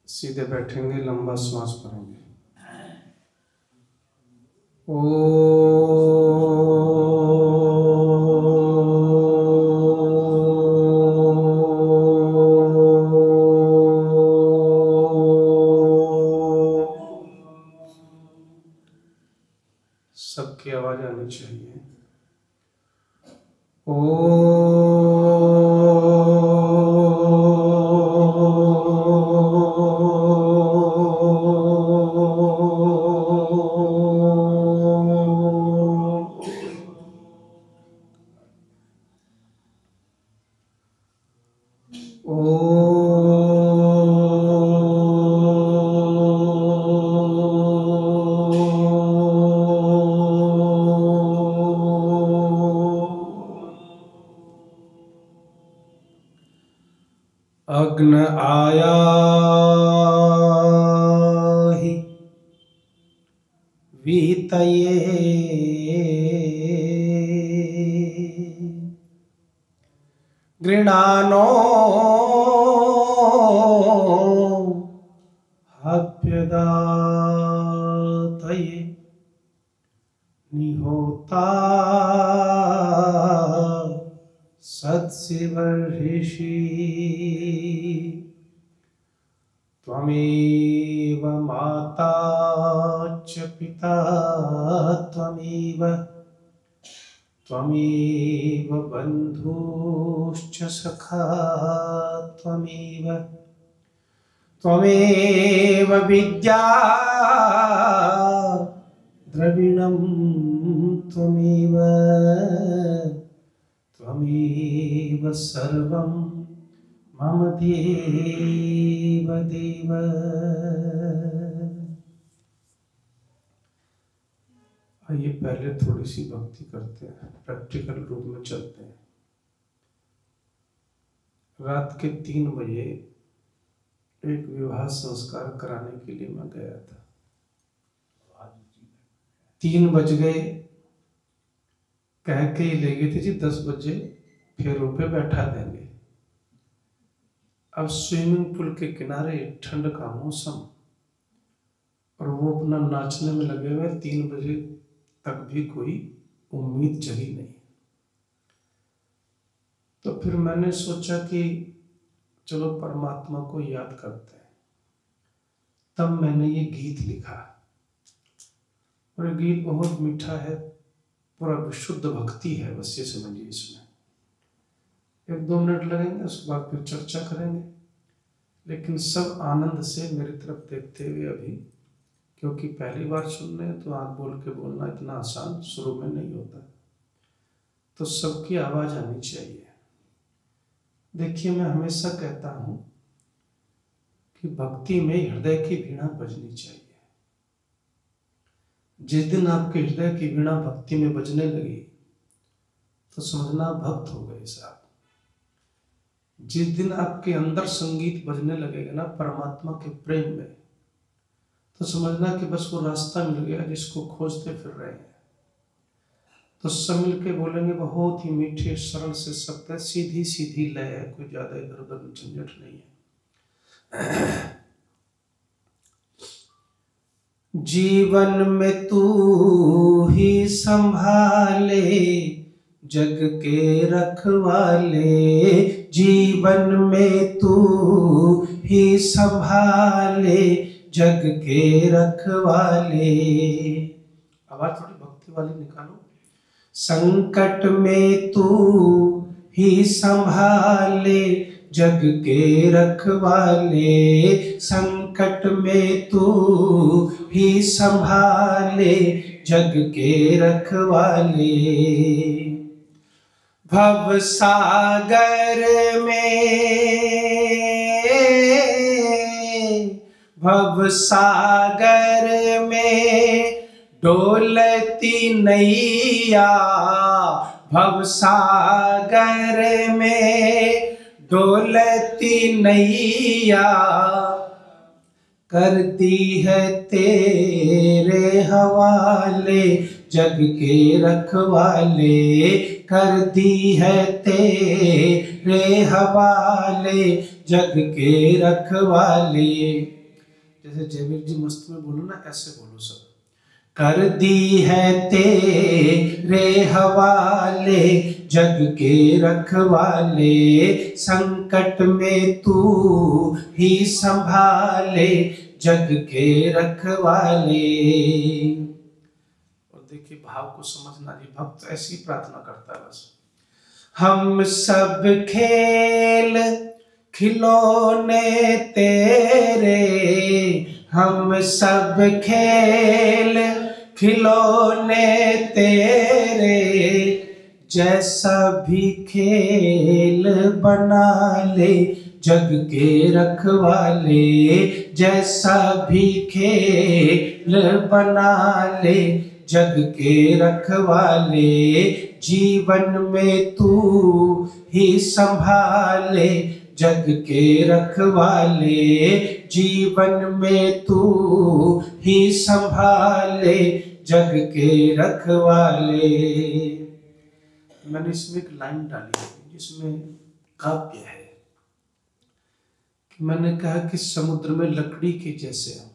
सीधे बैठेंगे, लंबा श्वास भरेंगे। ओ सबकी आवाज आनी चाहिए। अग्न आया हि वीतये गृणानो हव्यदातये निहोता सत्सिवर्षि त्वमेव माता च पिता त्वमेव बन्धुश्च सखा त्वमेव विद्या द्रविणं त्वमेव सर्वं मम देव देव। आइए पहले थोड़ी सी भक्ति करते हैं, प्रैक्टिकल रूप में चलते हैं। रात के 3 बजे एक विवाह संस्कार कराने के लिए मैं गया था। 3 बज गए, कह के ही ले गए थे जी 10 बजे फेरों पे बैठा देंगे। अब स्विमिंग पूल के किनारे ठंड का मौसम और वो अपना नाचने में लगे हुए, 3 बजे तक भी कोई उम्मीद जगी नहीं। तो फिर मैंने सोचा कि चलो परमात्मा को याद करते हैं। तब मैंने ये गीत लिखा और ये गीत बहुत मीठा है, पूरा विशुद्ध भक्ति है। बस ये समझिए, इसमें 1-2 मिनट लगेंगे, उसके बाद फिर चर्चा करेंगे। लेकिन सब आनंद से मेरी तरफ देखते हुए अभी, क्योंकि पहली बार सुन रहे हैं तो आँख बोल के बोलना इतना आसान शुरू में नहीं होता, तो सबकी आवाज आनी चाहिए। देखिए, मैं हमेशा कहता हूं कि भक्ति में हृदय की वीणा बजनी चाहिए। जिस दिन आपके हृदय की वीणा भक्ति में बजने लगी तो समझना भक्त हो गए साहब। जिस दिन आपके अंदर संगीत बजने लगेगा ना परमात्मा के प्रेम में, तो समझना कि बस वो रास्ता मिल गया जिसको खोजते फिर रहे हैं। तो सब मिल के बोलेंगे, बहुत ही मीठे सरल से शब्द है, सीधी सीधी लय है, कोई ज्यादा इधर उधर झंझट नहीं है। जीवन में तू ही संभाले जग के रखवाले, जीवन में तू ही संभाले जग के रखवाले। आवाज थोड़ी भक्ति वाली निकालो। संकट में तू ही संभाले जग के रखवाले, संकट में तू ही संभाले जग के रखवाले। भव सागर में डोलती नैया, भव सागर में डोलती नैया, करती है तेरे हवाले जग के रखवाले, कर दी है तेरे हवाले, जग के रखवाले। जैसे जयवीर जी मस्त में बोलो ना, ऐसे बोलो सब। कर दी है तेरे हवाले, जग के रखवाले, संकट में तू ही संभाले, जग के रखवाले। और देखिए भाव को समझना जी, भक्त ऐसी प्रार्थना करता है बस। हम सब खेल खिलौने तेरे, हम सब खेल खिलौने तेरे, जैसा भी खेल बना ले, जग के रखवाले, जैसा भी खेल बना ले, जग के रखवाले, जीवन में तू ही संभाले, जग के रखवाले, जीवन में तू ही संभाले, जग के रखवाले। मैंने इसमें एक लाइन डाली है जिसमें काव्य है कि मैंने कहा कि समुद्र में लकड़ी के जैसे हम।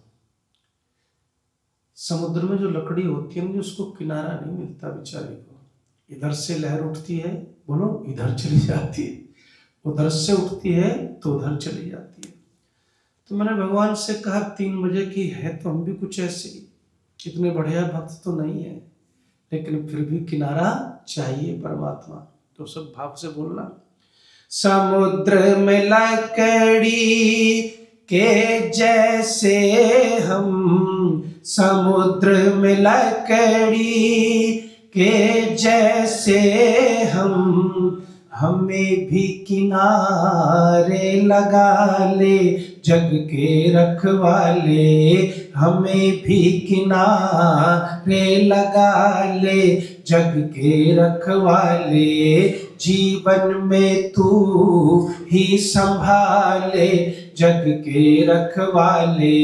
समुद्र में जो लकड़ी होती है ना, उसको किनारा नहीं मिलता बेचारी को। इधर से लहर उठती है, बोलो इधर चली जाती है, उधर से उठती है तो उधर चली जाती है। तो मैंने भगवान से कहा 3 बजे की है तो हम भी कुछ ऐसे ही, इतने बढ़िया भक्त तो नहीं है, लेकिन फिर भी किनारा चाहिए परमात्मा। तो सब भाव से बोलना। समुद्र में लकड़ी के जैसे हम, समुद्र में लकड़ी के जैसे हम, हमें भी किनारे लगा ले, जग के रखवाले, हमें भी किनारे लगा ले, जग के रखवाले, जीवन में तू ही संभाले, जग के रखवाले,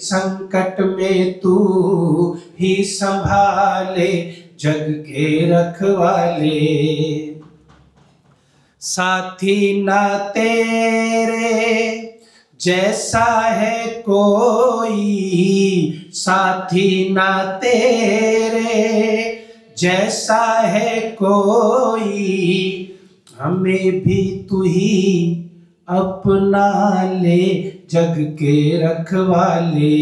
संकट में तू ही संभाले, जग के रखवाले। साथी ना तेरे जैसा है कोई, साथी ना तेरे जैसा है कोई, हमें भी तू ही अपना ले, जग के रखवाले,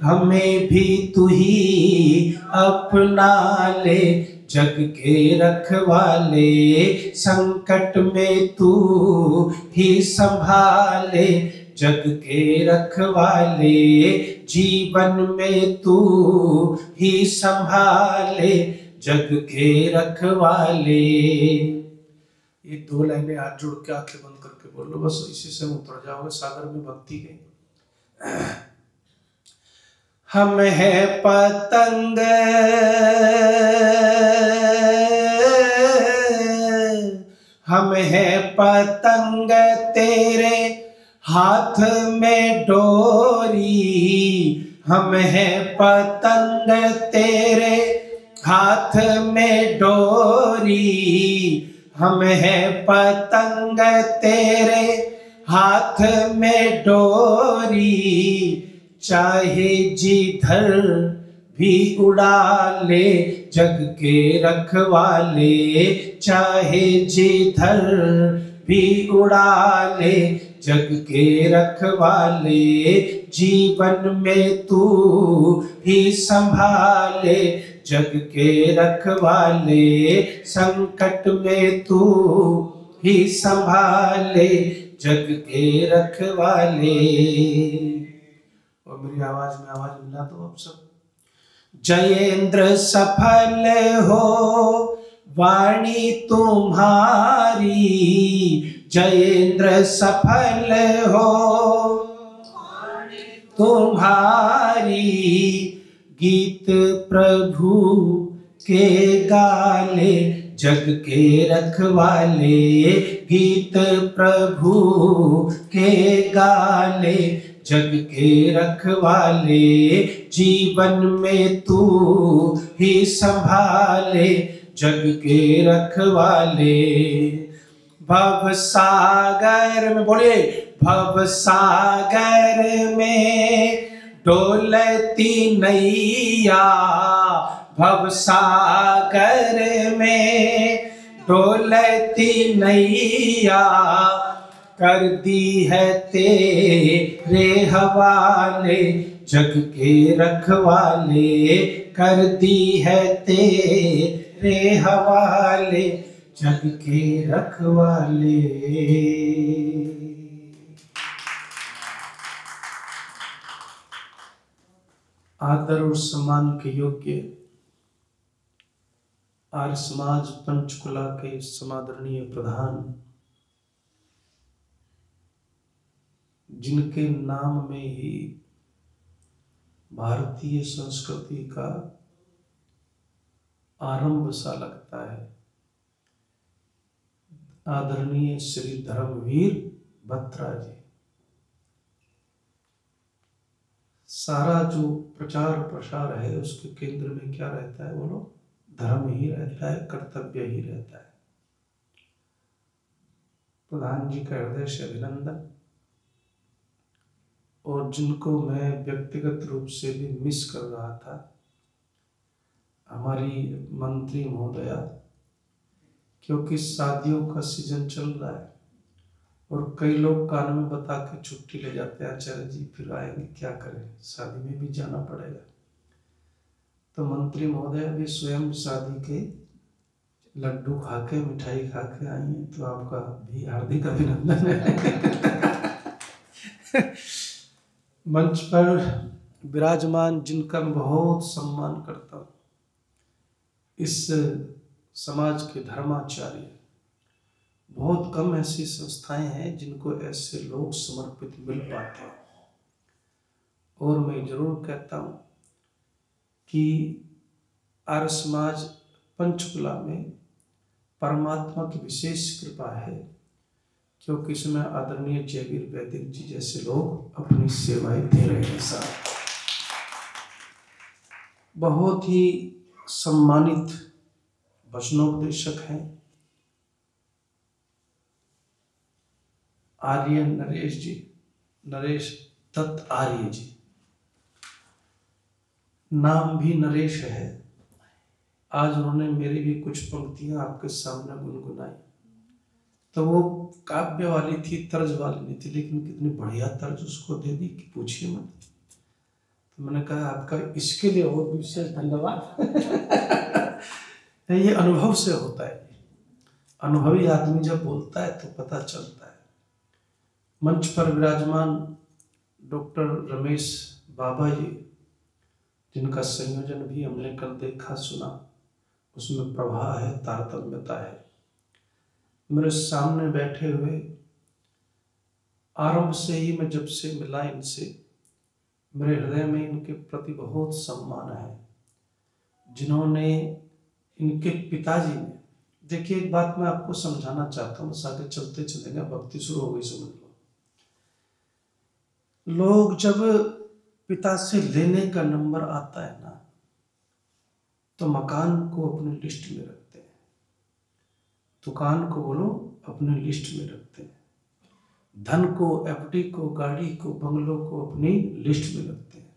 हमें भी तू ही अपना ले, जग के रखवाले, संकट में तू ही संभाले, जग के रखवाले, जीवन में तू ही संभाले, जग के रखवाले। ये 2 लाइनें हाथ जोड़ के आंखें बंद करके बोल लो, बस इसी से हम उतर जाओगे सागर में भक्ति के। हम है पतंग हम है पतंग तेरे हाथ में डोरी, हम है पतंग तेरे हाथ में डोरी, हम है पतंग तेरे हाथ में डोरी, चाहे जिधर भी उड़ा ले, जग के रखवाले, चाहे जिधर भी उड़ा ले, जग के रखवाले, जीवन में तू ही संभाले, जग के रखवाले, संकट में तू ही संभाले, जग के रखवाले। और मेरी आवाज में आवाज मिला तो अब सब। जयेंद्र सफल हो वाणी तुम्हारी, जयेंद्र सफल हो तुम्हारी, गीत प्रभु के गाले, जग के रखवाले, गीत प्रभु के गाले, जग के रखवाले, जीवन में तू ही संभाले, जग के रखवाले। भव सागर में, बोलिए, भव सागर में डोलती नैया, भव सागर में डोलती नैया, कर दी है तेरे हवाले, जग के रखवाले, कर दी है तेरे हवाले, जग के रखवाले। आदर और सम्मान के योग्य आर्य समाज पंचकुला के समादरणीय प्रधान, जिनके नाम में ही भारतीय संस्कृति का आरंभ सा लगता है, आदरणीय श्री धर्मवीर बत्रा जी। सारा जो प्रचार प्रसार है उसके केंद्र में क्या रहता है, बोलो? धर्म ही रहता है, कर्तव्य ही रहता है। प्रधान जी का हृदय से अभिनंदन, और जिनको मैं व्यक्तिगत रूप से भी मिस कर रहा था, हमारी मंत्री महोदया, क्योंकि शादियों का सीजन चल रहा है और कई लोग कान में बता के छुट्टी ले जाते हैं, आचार्य जी फिर आएंगे, क्या करें, शादी में भी जाना पड़ेगा। तो मंत्री महोदया भी स्वयं शादी के लड्डू खा के, मिठाई खा के आई हैं, तो आपका भी हार्दिक अभिनंदन है। मंच पर विराजमान, जिनका मैं बहुत सम्मान करता हूँ, इस समाज के धर्माचार्य, बहुत कम ऐसी संस्थाएं हैं जिनको ऐसे लोग समर्पित मिल पाते हैं। और मैं जरूर कहता हूँ कि आर्य समाज पंचकुला में परमात्मा की विशेष कृपा है, क्योंकि इसमें आदरणीय जयवीर वैदिक जी जैसे लोग अपनी सेवाएं दे रहे हैं। साथ बहुत ही सम्मानित वचनोपदेशक हैं आर्य नरेश जी, नरेश दत्त आर्य जी, नाम भी नरेश है। आज उन्होंने मेरी भी कुछ पंक्तियां आपके सामने गुनगुनाई, तो वो काव्य वाली थी, तर्ज वाली नहीं थी, लेकिन कितनी बढ़िया तर्ज उसको दे दी कि पूछिए मत। तो मैंने कहा आपका इसके लिए और विशेष धन्यवाद। ये अनुभव से होता है, अनुभवी आदमी जब बोलता है तो पता चलता है। मंच पर विराजमान डॉक्टर रमेश बाबा जी, जिनका संयोजन भी हमने कल देखा सुना, उसमें प्रभा है, तारतम्यता है। मेरे सामने बैठे हुए, आरंभ से ही मैं जब से मिला इनसे, मेरे हृदय में इनके प्रति बहुत सम्मान है। जिन्होंने, इनके पिताजी ने, देखिए एक बात मैं आपको समझाना चाहता हूँ, आगे चलते चलेंगे, भक्ति शुरू हो गई, समझ लो। लोग जब पिता से लेने का नंबर आता है ना, तो मकान को अपनी लिस्ट में रखते हैं, दुकान को बोलो अपनी लिस्ट में रखते हैं, धन को, एफडी को, गाड़ी को, बंगलों को अपनी लिस्ट में रखते हैं।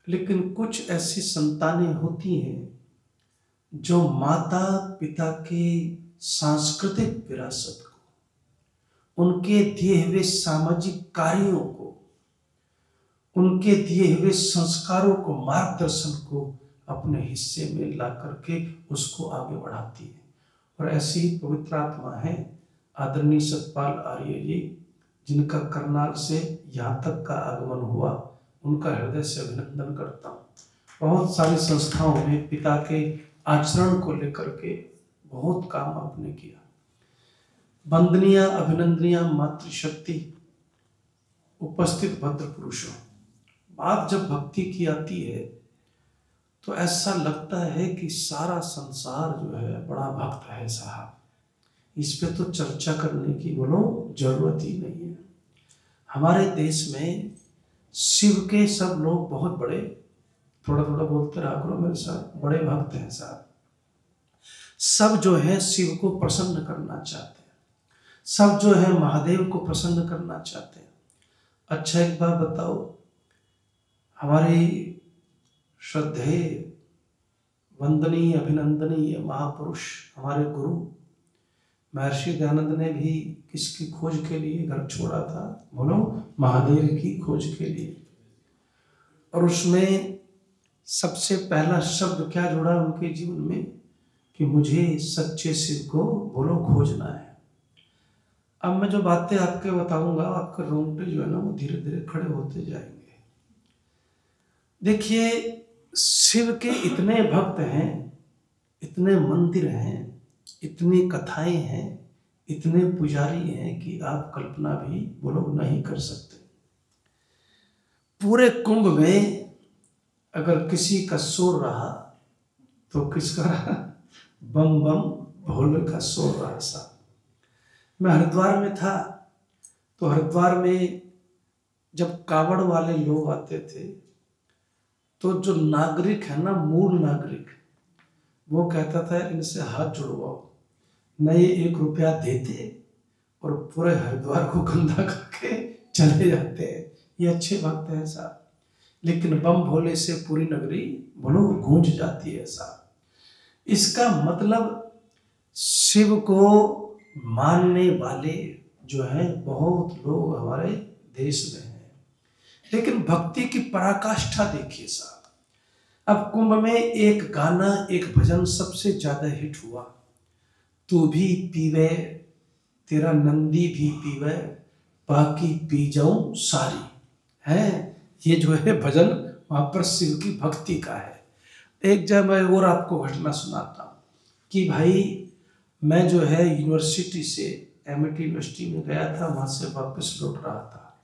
लेकिन कुछ ऐसी संतानें होती हैं जो माता पिता के सांस्कृतिक विरासत को, उनके दिए हुए सामाजिक कार्यों को, उनके दिए हुए संस्कारों को, मार्गदर्शन को अपने हिस्से में ला करके उसको आगे बढ़ाती है। और ऐसी ही पवित्र आत्मा है आदरणीय सतपाल आर्य जी, जिनका करनाल से यहाँ तक का आगमन हुआ, उनका हृदय से अभिनंदन करता हूँ। बहुत सारी संस्थाओं में पिता के आचरण को लेकर के बहुत काम आपने किया। वंदनीय अभिनंदनीय मातृशक्ति, उपस्थित भद्र पुरुषों, बात जब भक्ति की आती है तो ऐसा लगता है कि सारा संसार जो है बड़ा भक्त है साहब, इस पे तो चर्चा करने की बोलो जरूरत ही नहीं है। हमारे देश में शिव के सब लोग बहुत बड़े, थोड़ा थोड़ा बोलते रहा करो मेरे साथ, बड़े भक्त हैं साहब। सब जो है शिव को प्रसन्न करना चाहते हैं, सब जो है महादेव को प्रसन्न करना चाहते हैं। अच्छा एक बात बताओ, हमारे श्रद्धेय वंदनीय अभिनंदनीय महापुरुष हमारे गुरु महर्षि दयानंद ने भी किसकी खोज के लिए घर छोड़ा था? बोलो, महादेव की खोज के लिए। और उसमें सबसे पहला शब्द क्या जुड़ा उनके जीवन में कि मुझे सच्चे शिव को बोलो खोजना है। अब मैं जो बातें आपके बताऊंगा, आपके रोंगटे जो है ना वो धीरे धीरे खड़े होते जाएंगे। देखिए, शिव के इतने भक्त हैं, इतने मंदिर हैं, इतनी कथाएं हैं, इतने पुजारी हैं कि आप कल्पना भी बोलो नहीं कर सकते। पूरे कुंभ में अगर किसी का शोर रहा तो किसका रहा? बम बम भोले का शोर रहा। सा मैं हरिद्वार में था, तो हरिद्वार में जब कावड़ वाले लोग आते थे तो जो नागरिक है ना, मूल नागरिक, वो कहता था इनसे हाथ जुड़वाओ, न ये 1 रुपया देते और पूरे हरिद्वार को गंदा करके चले जाते हैं। ये अच्छे भक्त हैं साहब, लेकिन बम भोले से पूरी नगरी बोलो गूंज जाती है साहब। इसका मतलब शिव को मानने वाले जो हैं बहुत लोग हमारे देश में हैं, लेकिन भक्ति की पराकाष्ठा देखिए साहब। अब कुंभ में एक गाना, एक भजन सबसे ज्यादा हिट हुआ, तू भी पीवे तेरा नंदी भी पीवे बाकी पी जाऊं सारी, है ये जो है भजन वहां पर शिव की भक्ति का है। एक जब मैं और आपको घटना सुनाता हूँ कि भाई मैं जो है यूनिवर्सिटी से एमआईटी यूनिवर्सिटी में गया था, वहां से वापस लौट रहा था,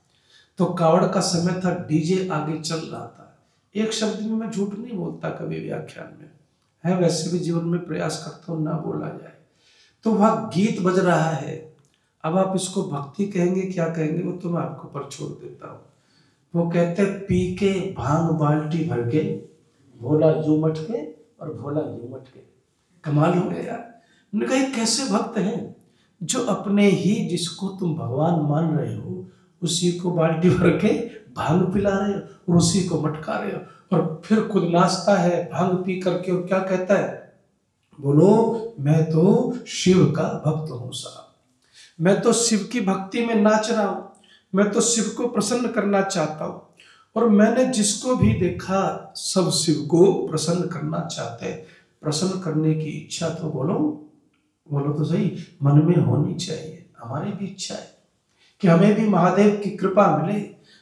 तो कावड़ का समय था, डीजे आगे चल रहा था। एक शब्द में मैं झूठ नहीं बोलता कभी व्याख्यान में, है वैसे भी जीवन में प्रयास करता हूँ ना बोला जाए। तो वह गीत बज रहा है, अब आप इसको भक्ति कहेंगे क्या कहेंगे वो तो मैं आपको पर छोड़ देता हूँ। वो कहते पी के भांग बाल्टी भर के भोला यूं मटके और भोला यूं मटके। कमाल हो गया यार। उन्होंने कहा कैसे भक्त हैं जो अपने ही जिसको तुम भगवान मान रहे हो उसी को बाल्टी भर के भांग पिला रहे हो और उसी को मटका रहे हो, और फिर खुद नाचता है भांग पी करके और क्या कहता है, बोलो मैं तो शिव का भक्त हूं साहब, मैं तो शिव की भक्ति में नाच रहा हूं, मैं तो शिव को प्रसन्न करना चाहता हूं। और मैंने जिसको भी देखा सब शिव को प्रसन्न करना चाहते हैं। प्रसन्न करने की इच्छा तो बोलो तो सही मन में होनी चाहिए। हमारी भी इच्छा है कि हमें भी महादेव की कृपा मिले,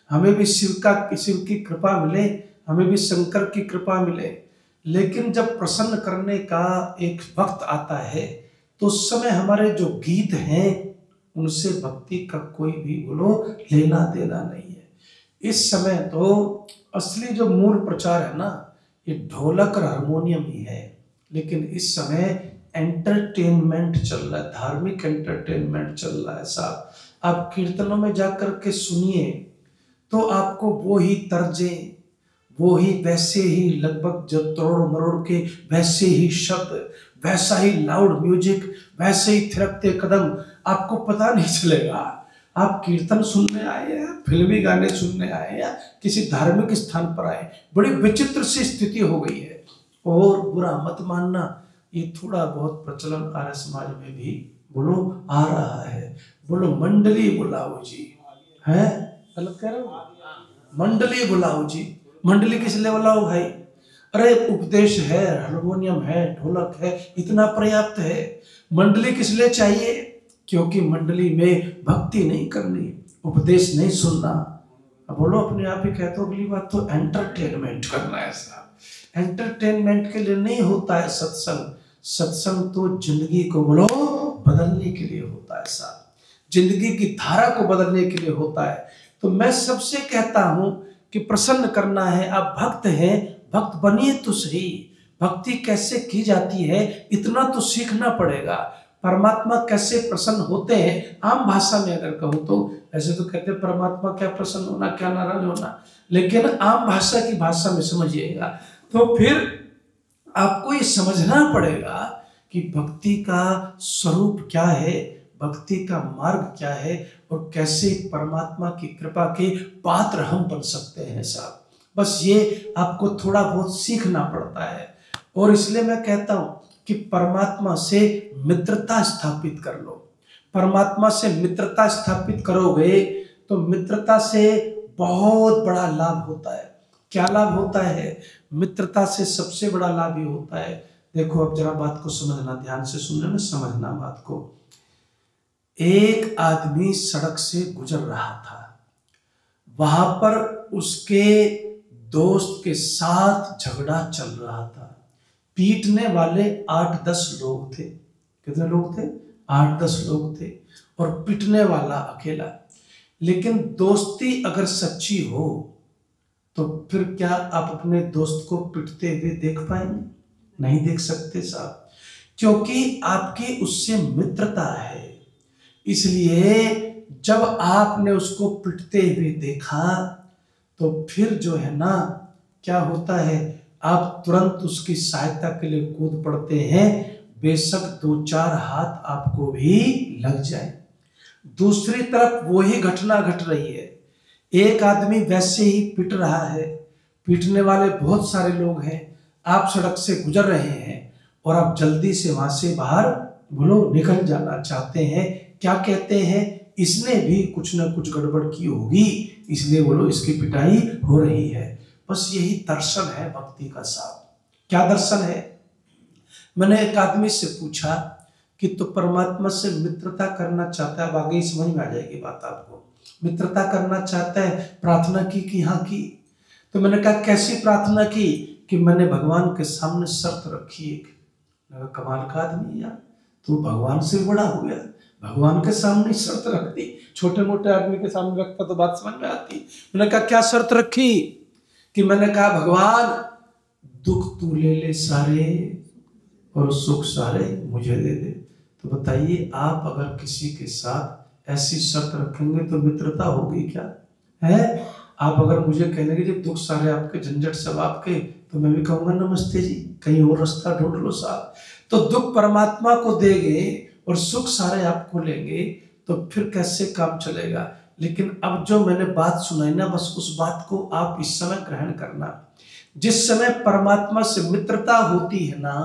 हमें भी शिव की कृपा मिले, हमें भी शंकर की कृपा मिले। लेकिन जब प्रसन्न करने का एक वक्त आता है तो उस समय हमारे जो गीत हैं उनसे भक्ति का कोई भी बोलो लेना देना नहीं है। इस समय तो असली जो मूल प्रचार है ना ये ढोलक और हारमोनियम ही है, लेकिन इस समय एंटरटेनमेंट चल रहा है, धार्मिक एंटरटेनमेंट चल रहा है साहब। आप कीर्तनों में जाकर के सुनिए तो आपको वो ही तर्जे, वो ही वैसे ही लगभग जो तोड़ मरोड़ के वैसे ही शब्द, वैसा ही लाउड म्यूजिक, वैसे ही थिरकते कदम, आपको पता नहीं चलेगा आप कीर्तन सुनने आए या फिल्मी गाने सुनने आए या किसी धार्मिक स्थान पर आए। बड़ी विचित्र सी स्थिति हो गई है। और बुरा मत मानना, ये थोड़ा बहुत प्रचलन आर्य समाज में भी बोलो आ रहा है। बोलो मंडली बुलाओ जी, है गलत कह रहे हो? मंडली बुलाओ जी, मंडली किस लिए बुलाओ भाई? अरे उपदेश है, हारमोनियम है, ढोलक है, इतना पर्याप्त है। मंडली किस लिए चाहिए? क्योंकि मंडली में भक्ति नहीं करनी, उपदेश नहीं सुनना। अब बोलो अपने आप ही कहते हो। अगली बात तो एंटरटेनमेंट करना है साहब। एंटरटेनमेंट के लिए नहीं होता है सत्संग। सत्संग तो जिंदगी को बोलो बदलने के लिए होता है साहब, जिंदगी की धारा को बदलने के लिए होता है। तो मैं सबसे कहता हूं कि प्रसन्न करना है, आप भक्त हैं, भक्त बनिए तो सही। भक्ति कैसे की जाती है इतना तो सीखना पड़ेगा। परमात्मा कैसे प्रसन्न होते हैं, आम भाषा में अगर कहूँ तो ऐसे तो कहते हैं परमात्मा क्या प्रसन्न होना क्या नाराज होना, लेकिन आम भाषा की भाषा में समझिएगा तो फिर आपको ये समझना पड़ेगा कि भक्ति का स्वरूप क्या है, भक्ति का मार्ग क्या है और कैसे परमात्मा की कृपा के पात्र हम बन सकते हैं साहब। बस ये आपको थोड़ा बहुत सीखना पड़ता है। और इसलिए मैं कहता हूं कि परमात्मा से मित्रता स्थापित कर लो। परमात्मा से मित्रता स्थापित करोगे तो मित्रता से बहुत बड़ा लाभ होता है। क्या लाभ होता है? मित्रता से सबसे बड़ा लाभ ये होता है, देखो अब जरा बात को समझना, ध्यान से सुनना, समझना बात को। एक आदमी सड़क से गुजर रहा था, वहां पर उसके दोस्त के साथ झगड़ा चल रहा था। पीटने वाले 8-10 लोग थे। कितने लोग थे? 8-10 लोग थे और पिटने वाला अकेला। लेकिन दोस्ती अगर सच्ची हो तो फिर क्या आप अपने दोस्त को पिटते हुए देख पाएंगे? नहीं देख सकते साहब, क्योंकि आपकी उससे मित्रता है। इसलिए जब आपने उसको पिटते हुए देखा तो फिर जो है ना, क्या होता है, आप तुरंत उसकी सहायता के लिए कूद पड़ते हैं, बेशक 2-4 हाथ आपको भी लग जाए। दूसरी तरफ वही घटना घट रही है, एक आदमी वैसे ही पिट रहा है, पीटने वाले बहुत सारे लोग हैं, आप सड़क से गुजर रहे हैं और आप जल्दी से वहां से बाहर बोलो निकल जाना चाहते हैं। क्या कहते हैं? इसने भी कुछ ना कुछ गड़बड़ की होगी, इसलिए बोलो इसकी पिटाई हो रही है। बस यही दर्शन है भक्ति का साहब। क्या दर्शन है? मैंने एक आदमी से पूछा कि तो परमात्मा से मित्रता करना चाहता है, अब आगे ही समझ में आ जाएगी बात आपको। मित्रता करना चाहता है, प्रार्थना की कि हाँ की। तो मैंने कहा कैसी प्रार्थना की? कि मैंने भगवान के सामने शर्त रखी एक। कमाल का आदमी यार, तू भगवान से बड़ा हो गया, भगवान के सामने शर्त रख दी। छोटे मोटे आदमी के सामने रखता तो बात समझ में आती। मैंने कहा क्या शर्त रखी? कि मैंने कहा भगवान दुख तू ले ले सारे और सुख सारे मुझे दे दे। तो बताइए आप अगर किसी के साथ ऐसी शर्त रखेंगे तो मित्रता होगी क्या? है? आप अगर मुझे कहने कि दुख सारे आपके, झंझट सब आपके, तो मैं भी कहूंगा नमस्ते जी, कहीं और रास्ता ढूंढ लो साहब। तो दुख परमात्मा को देंगे और सुख सारे आपको लेंगे तो फिर कैसे काम चलेगा? लेकिन अब जो मैंने बात सुनाई ना, बस उस बात को आप इस समय ग्रहण करना। जिस समय परमात्मा से मित्रता होती है ना,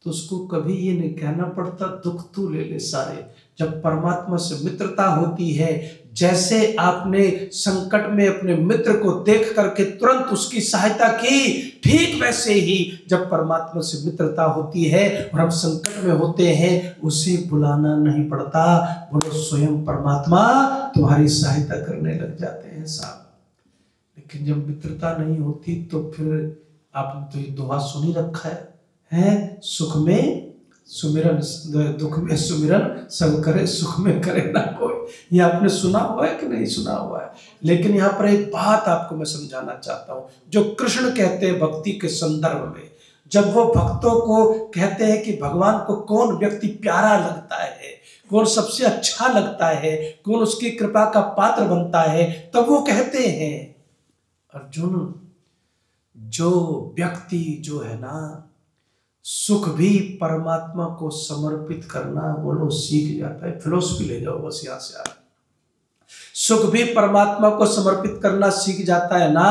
तो उसको कभी ये नहीं कहना पड़ता दुख तू ले ले सारे। जब परमात्मा से मित्रता होती है, जैसे आपने संकट में अपने मित्र को देख करके तुरंत उसकी सहायता की, ठीक वैसे ही जब परमात्मा से मित्रता होती है और हम संकट में होते हैं, उसे बुलाना नहीं पड़ता, बोलो स्वयं परमात्मा तुम्हारी सहायता करने लग जाते हैं साहब। लेकिन जब मित्रता नहीं होती तो फिर आपने तो ये दुआ सुनी रखा है, सुख में सुमिरन, दुख में सुमिरन, सब करे सुख में करे ना कोई। ये आपने सुना हुआ है कि नहीं सुना हुआ है? लेकिन यहाँ पर एक बात आपको मैं समझाना चाहता हूँ, जो कृष्ण कहते हैं भक्ति के संदर्भ में, जब वो भक्तों को कहते हैं कि भगवान को कौन व्यक्ति प्यारा लगता है, कौन सबसे अच्छा लगता है, कौन उसकी कृपा का पात्र बनता है, तब वो कहते हैं अर्जुन, जो व्यक्ति जो है ना सुख भी परमात्मा को समर्पित करना बोलो सीख जाता है। फिलोसफी ले जाओ बस यहां से आप। सुख भी परमात्मा को समर्पित करना सीख जाता है ना,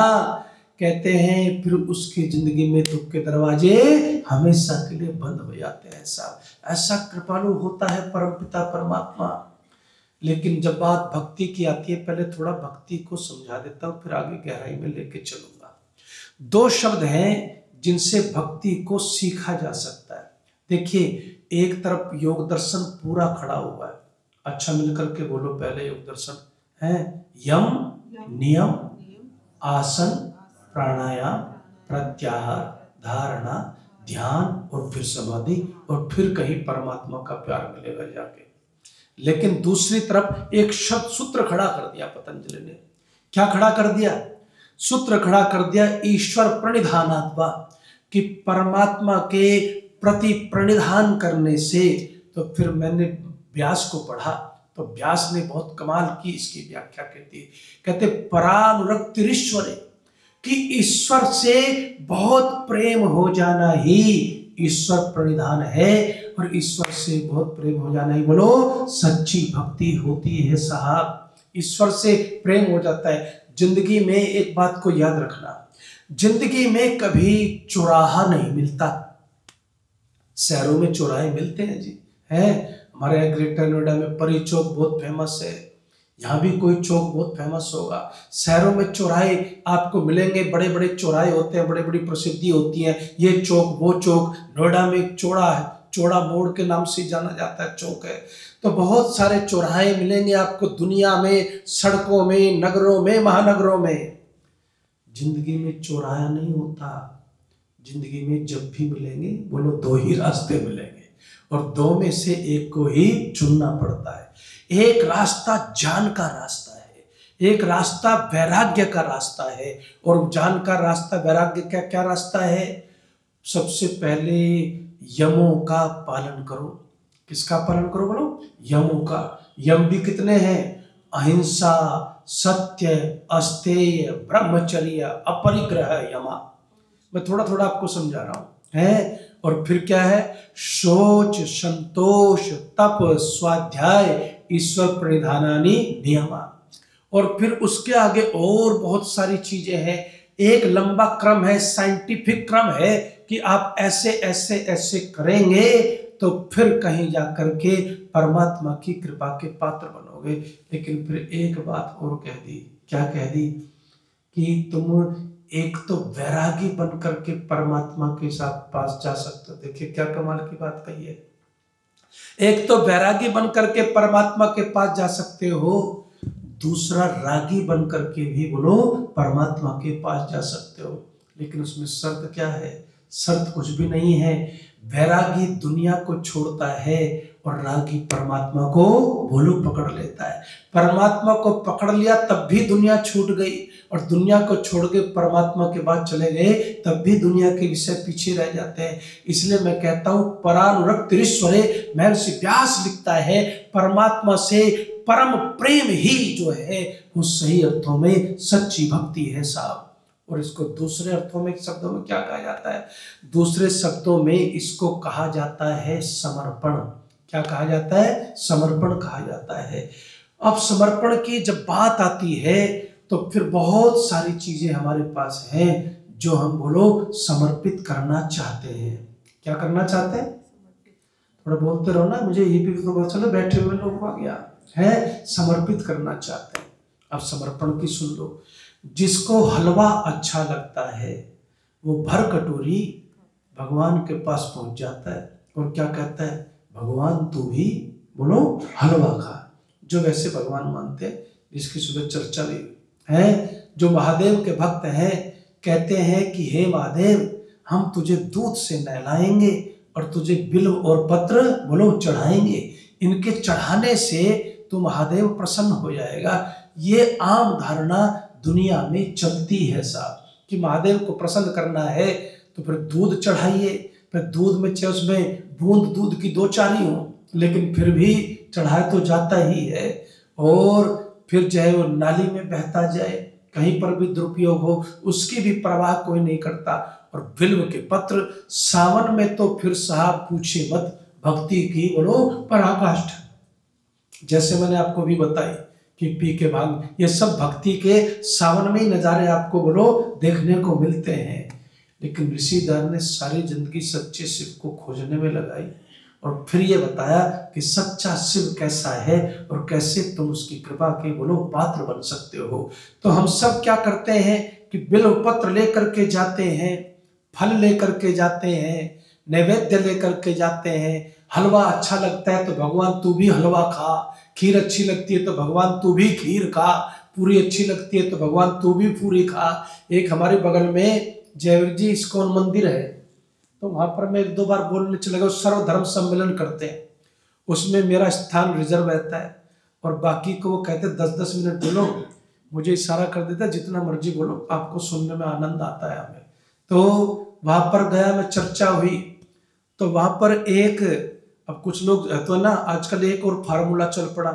कहते हैं फिर उसकी जिंदगी में दुख के दरवाजे हमेशा के लिए बंद हो जाते हैं साहब। ऐसा कृपालु होता है परमपिता परमात्मा। लेकिन जब बात भक्ति की आती है, पहले थोड़ा भक्ति को समझा देता हूं, फिर आगे गहराई में लेके चलूंगा। 2 शब्द हैं जिनसे भक्ति को सीखा जा सकता है। देखिए, एक तरफ योग दर्शन पूरा खड़ा हुआ है, अच्छा मिलकर के बोलो पहले योग दर्शन है, यम नियम आसन प्राणायाम प्रत्याहार धारणा ध्यान और फिर समाधि, और फिर कहीं परमात्मा का प्यार मिलेगा जाके। लेकिन दूसरी तरफ एक शब्द सूत्र खड़ा कर दिया पतंजलि ने। क्या खड़ा कर दिया? सूत्र खड़ा कर दिया, ईश्वर प्रणिधानात्वा, कि परमात्मा के प्रति प्रणिधान करने से। तो फिर मैंने व्यास को पढ़ा तो व्यास ने बहुत कमाल की इसकी व्याख्या कहते परानुरक्तिरीश्वरे, कि ईश्वर से बहुत प्रेम हो जाना ही ईश्वर प्रणिधान है और ईश्वर से बहुत प्रेम हो जाना ही बोलो सच्ची भक्ति होती है साहब। ईश्वर से प्रेम हो जाता है। जिंदगी में एक बात को याद रखना, जिंदगी में कभी चौराहा नहीं मिलता। शहरों में चौराहे मिलते हैं जी, हैं। हमारे यहाँ ग्रेटर नोएडा में परी चौक बहुत फेमस है, यहाँ भी कोई चौक बहुत फेमस होगा। शहरों में चौराहे आपको मिलेंगे, बड़े बड़े चौराहे होते हैं, बड़ी बड़ी प्रसिद्धि होती है, ये चौक वो चौक। नोएडा में एक चौड़ा है, चौड़ा मोड़ के नाम से जाना जाता है, चौक है। तो बहुत सारे चौराहे मिलेंगे आपको दुनिया में, सड़कों में, नगरों में, महानगरों में। जिंदगी में चौराहा नहीं होता। जिंदगी में जब भी मिलेंगे बोलो दो ही रास्ते मिलेंगे और दो में से एक को ही चुनना पड़ता है। एक रास्ता ज्ञान का रास्ता है, एक रास्ता वैराग्य का रास्ता है। और ज्ञान का रास्ता, वैराग्य का क्या रास्ता है? सबसे पहले यमों का पालन करो। किसका पालन करो बोलो? यमों का। यम भी कितने हैं? अहिंसा, सत्य, अस्तेय, ब्रह्मचर्य, अपरिग्रह, यमा। मैं थोड़ा थोड़ा आपको समझा रहा हूं है। और फिर क्या है? शोच, संतोष, तप, स्वाध्याय, ईश्वर प्रणिधानानि नियमा। और फिर उसके आगे और बहुत सारी चीजें हैं। एक लंबा क्रम है, साइंटिफिक क्रम है कि आप ऐसे ऐसे ऐसे करेंगे तो फिर कहीं जा करके परमात्मा की कृपा के पात्र बनोगे। लेकिन फिर एक बात और कह दी। क्या कह दी? कि तुम एक तो वैरागी बन करके परमात्मा के साथ पास जा सकते हो। देखिए क्या कमाल की बात कही है। एक तो वैरागी बन करके परमात्मा के पास जा सकते हो, दूसरा रागी बन करके भी बोलो परमात्मा के पास जा सकते हो। लेकिन उसमें शर्त क्या है? शर्त कुछ भी नहीं है। वैरागी दुनिया को छोड़ता है और रागी परमात्मा को बोलो पकड़ लेता है। परमात्मा को पकड़ लिया तब भी दुनिया छूट गई, और दुनिया को छोड़ के परमात्मा के बाद चले गए तब भी दुनिया के विषय पीछे रह जाते हैं। इसलिए मैं कहता हूं परानुरक्त ईश्वरे, महर्षि व्यास लिखता है, परमात्मा से परम प्रेम ही जो है वो सही अर्थों में सच्ची भक्ति है साहब। और इसको दूसरे अर्थों में, शब्दों में क्या कहा जाता है? दूसरे शब्दों में इसको कहा जाता है समर्पण। क्या कहा जाता है? समर्पण कहा जाता है। अब समर्पण की जब बात आती है तो फिर बहुत सारी चीजें हमारे पास हैं जो हम बोलो समर्पित करना चाहते हैं। क्या करना चाहते हैं? थोड़ा बोलते रहो ना, मुझे ये भी तो पता चलो बैठे हुए लोग आ गया है। समर्पित करना चाहते हैं। अब समर्पण की सुन लो। जिसको हलवा अच्छा लगता है वो भर कटोरी भगवान के पास पहुंच जाता है और क्या कहता है? भगवान तू भी बोलो हलवा खा। जो वैसे भगवान मानते हैं, जिसकी सुबह चर्चा भी है, जो महादेव के भक्त हैं, कहते हैं कि हे महादेव हम तुझे दूध से नहलाएंगे और तुझे बिल्व और पत्र बोलो चढ़ाएंगे। इनके चढ़ाने से तो महादेव प्रसन्न हो जाएगा। ये आम धारणा दुनिया में चलती है साहब कि महादेव को प्रसन्न करना है तो फिर दूध चढ़ाइए। फिर दूध में चाहे उसमें बूंद दूध की दो चारी हो, लेकिन फिर भी चढ़ाया तो जाता ही है। और फिर चाहे वो नाली में बहता जाए, कहीं पर भी दुरुपयोग हो, उसकी भी परवाह कोई नहीं करता। और बिल्व के पत्र सावन में तो फिर साहब पूछे मत, भक्ति की बोलो पराकाष्ठा। जैसे मैंने आपको भी बताई कि पी के भांग, ये सब भक्ति के सावन में ही नजारे आपको बोलो देखने को मिलते हैं। लेकिन ऋषिधर ने सारी जिंदगी सच्चे शिव को खोजने में लगाई और फिर ये बताया कि सच्चा शिव कैसा है और कैसे तुम उसकी कृपा के बोलो पात्र बन सकते हो। तो हम सब क्या करते हैं कि बिल्व पत्र लेकर के जाते हैं, फल लेकर के जाते हैं, नैवेद्य लेकर के जाते हैं। हलवा अच्छा लगता है तो भगवान तू भी हलवा खा, खीर अच्छी लगती है तो भगवान तू भी खीर खा, पूरी अच्छी लगती है तो भगवान तू भी पूरी खा। एक हमारे बगल में जयवीर जी इस्कॉन मंदिर है, तो वहां पर मैं एक दो बार बोलने चला गया। सर्वधर्म सम्मेलन करते हैं, उसमें मेरा स्थान रिजर्व रहता है और बाकी को वो कहते 10-10 मिनट बोलो, मुझे इशारा कर देता है जितना मर्जी बोलो, आपको सुनने में आनंद आता है हमें। तो वहां पर गया मैं, चर्चा हुई तो वहां पर एक, अब कुछ लोग तो ना आजकल एक और फार्मूला चल पड़ा।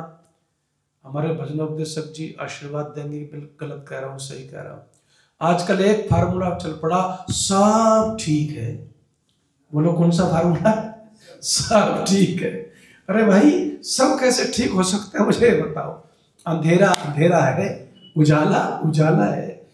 हमारे भजनोपदेशक जी आशीर्वाद देंगे, बिल्कुल गलत कह रहा हूँ सही कह रहा हूँ। आजकल एक फार्मूला चल पड़ा, सब ठीक है बोलो कौन सा फार्मूला? सब ठीक है। अरे भाई सब कैसे ठीक हो सकता है मुझे बताओ। अंधेरा अंधेरा है, उजाला उजाला है,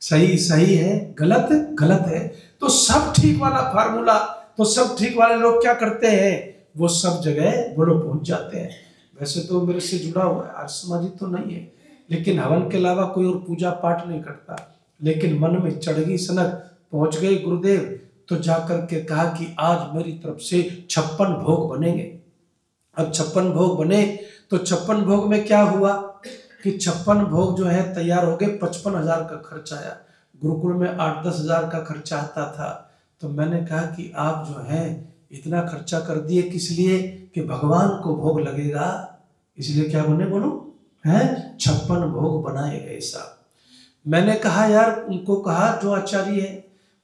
सही सही है, गलत गलत है। तो सब ठीक वाला फार्मूला, तो सब ठीक वाले लोग क्या करते हैं, वो सब जगह बोलो पहुंच जाते हैं। वैसे तो मेरे से जुड़ा हुआ है, आर्य समाजी तो नहीं है, लेकिन हवन के अलावा कोई और पूजा पाठ नहीं करता, लेकिन मन में चढ़ गई सनक, पहुंच गए गुरुदेव, तो जाकर के कहा कि आज मेरी तरफ से 56 भोग बनेंगे। अब 56 भोग बने, तो 56 भोग में क्या हुआ कि 56 भोग जो है तैयार हो गए। 55,000 का खर्च आया। गुरुकुल में 8-10 हजार का खर्चा आता था। तो मैंने कहा कि आप जो है इतना खर्चा कर दिए, किस लिए? कि भगवान को भोग लगेगा, इसलिए क्या बने बोलो, है 56 भोग बनाए गए साहब। मैंने कहा यार, उनको कहा जो आचार्य है,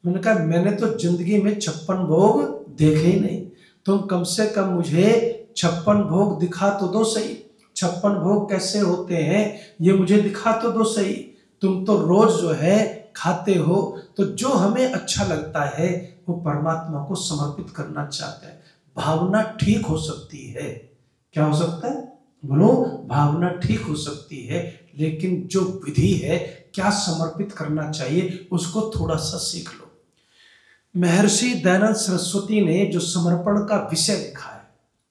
मैंने कहा मैंने तो जिंदगी में 56 भोग देखे ही नहीं, तुम कम से कम मुझे 56 भोग दिखा तो दो सही। 56 भोग कैसे होते हैं ये मुझे दिखा तो दो सही। तुम तो रोज जो है खाते हो, तो जो हमें अच्छा लगता है वो परमात्मा को समर्पित करना चाहते हैं। भावना ठीक हो सकती है, क्या हो सकता है बोलो, भावना ठीक हो सकती है, लेकिन जो विधि है क्या समर्पित करना चाहिए उसको थोड़ा सा सीख लो। महर्षि दयानंद सरस्वती ने जो समर्पण का विषय लिखा है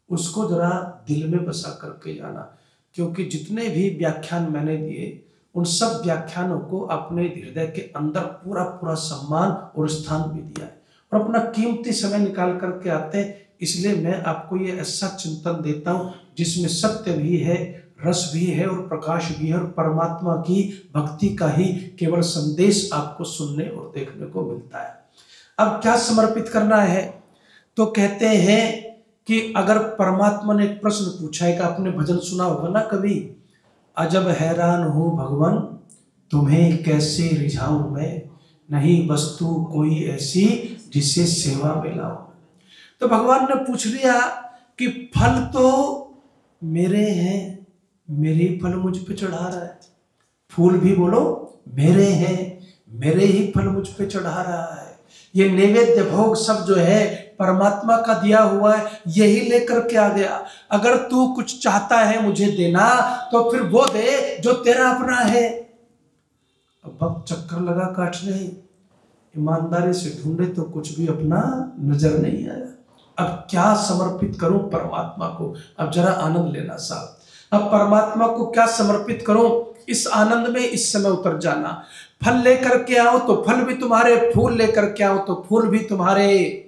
उसको जरा दिल में बसा करके जाना, क्योंकि जितने भी व्याख्यान मैंने दिए उन सब व्याख्यानों को अपने हृदय के अंदर पूरा पूरा सम्मान और स्थान भी दिया है, और अपना कीमती समय निकाल करके आते हैं। इसलिए मैं आपको ये ऐसा चिंतन देता हूँ जिसमें सत्य भी है, रस भी है और प्रकाश भी है, और परमात्मा की भक्ति का ही केवल संदेश आपको सुनने और देखने को मिलता है। अब क्या समर्पित करना है, तो कहते हैं कि अगर परमात्मा ने एक प्रश्न पूछा है, कि आपने भजन सुना होगा ना कभी, अजब हैरान हूँ भगवान तुम्हें कैसे रिझाऊं मैं, नहीं वस्तु कोई ऐसी जिसे सेवा में लाऊं। तो भगवान ने पूछ लिया कि फल तो मेरे हैं, मेरे फल मुझ पे चढ़ा रहा है, फूल भी बोलो मेरे हैं, मेरे ही फल मुझ पे चढ़ा रहा है, ये नैवेद्य भोग सब जो है परमात्मा का दिया हुआ है, यही लेकर के आ गया। अगर तू कुछ चाहता है मुझे देना तो फिर वो दे जो तेरा अपना है। अब भक्त चक्कर लगा काट रहे, ईमानदारी से ढूंढे तो कुछ भी अपना नजर नहीं आया। अब क्या समर्पित करूं परमात्मा को, अब जरा आनंद लेना साहब। अब परमात्मा को क्या समर्पित करूं, इस आनंद में इस समय उतर जाना। फल लेकर के आओ तो फल भी तुम्हारे, फूल लेकर के आओ तो फूल भी तुम्हारे,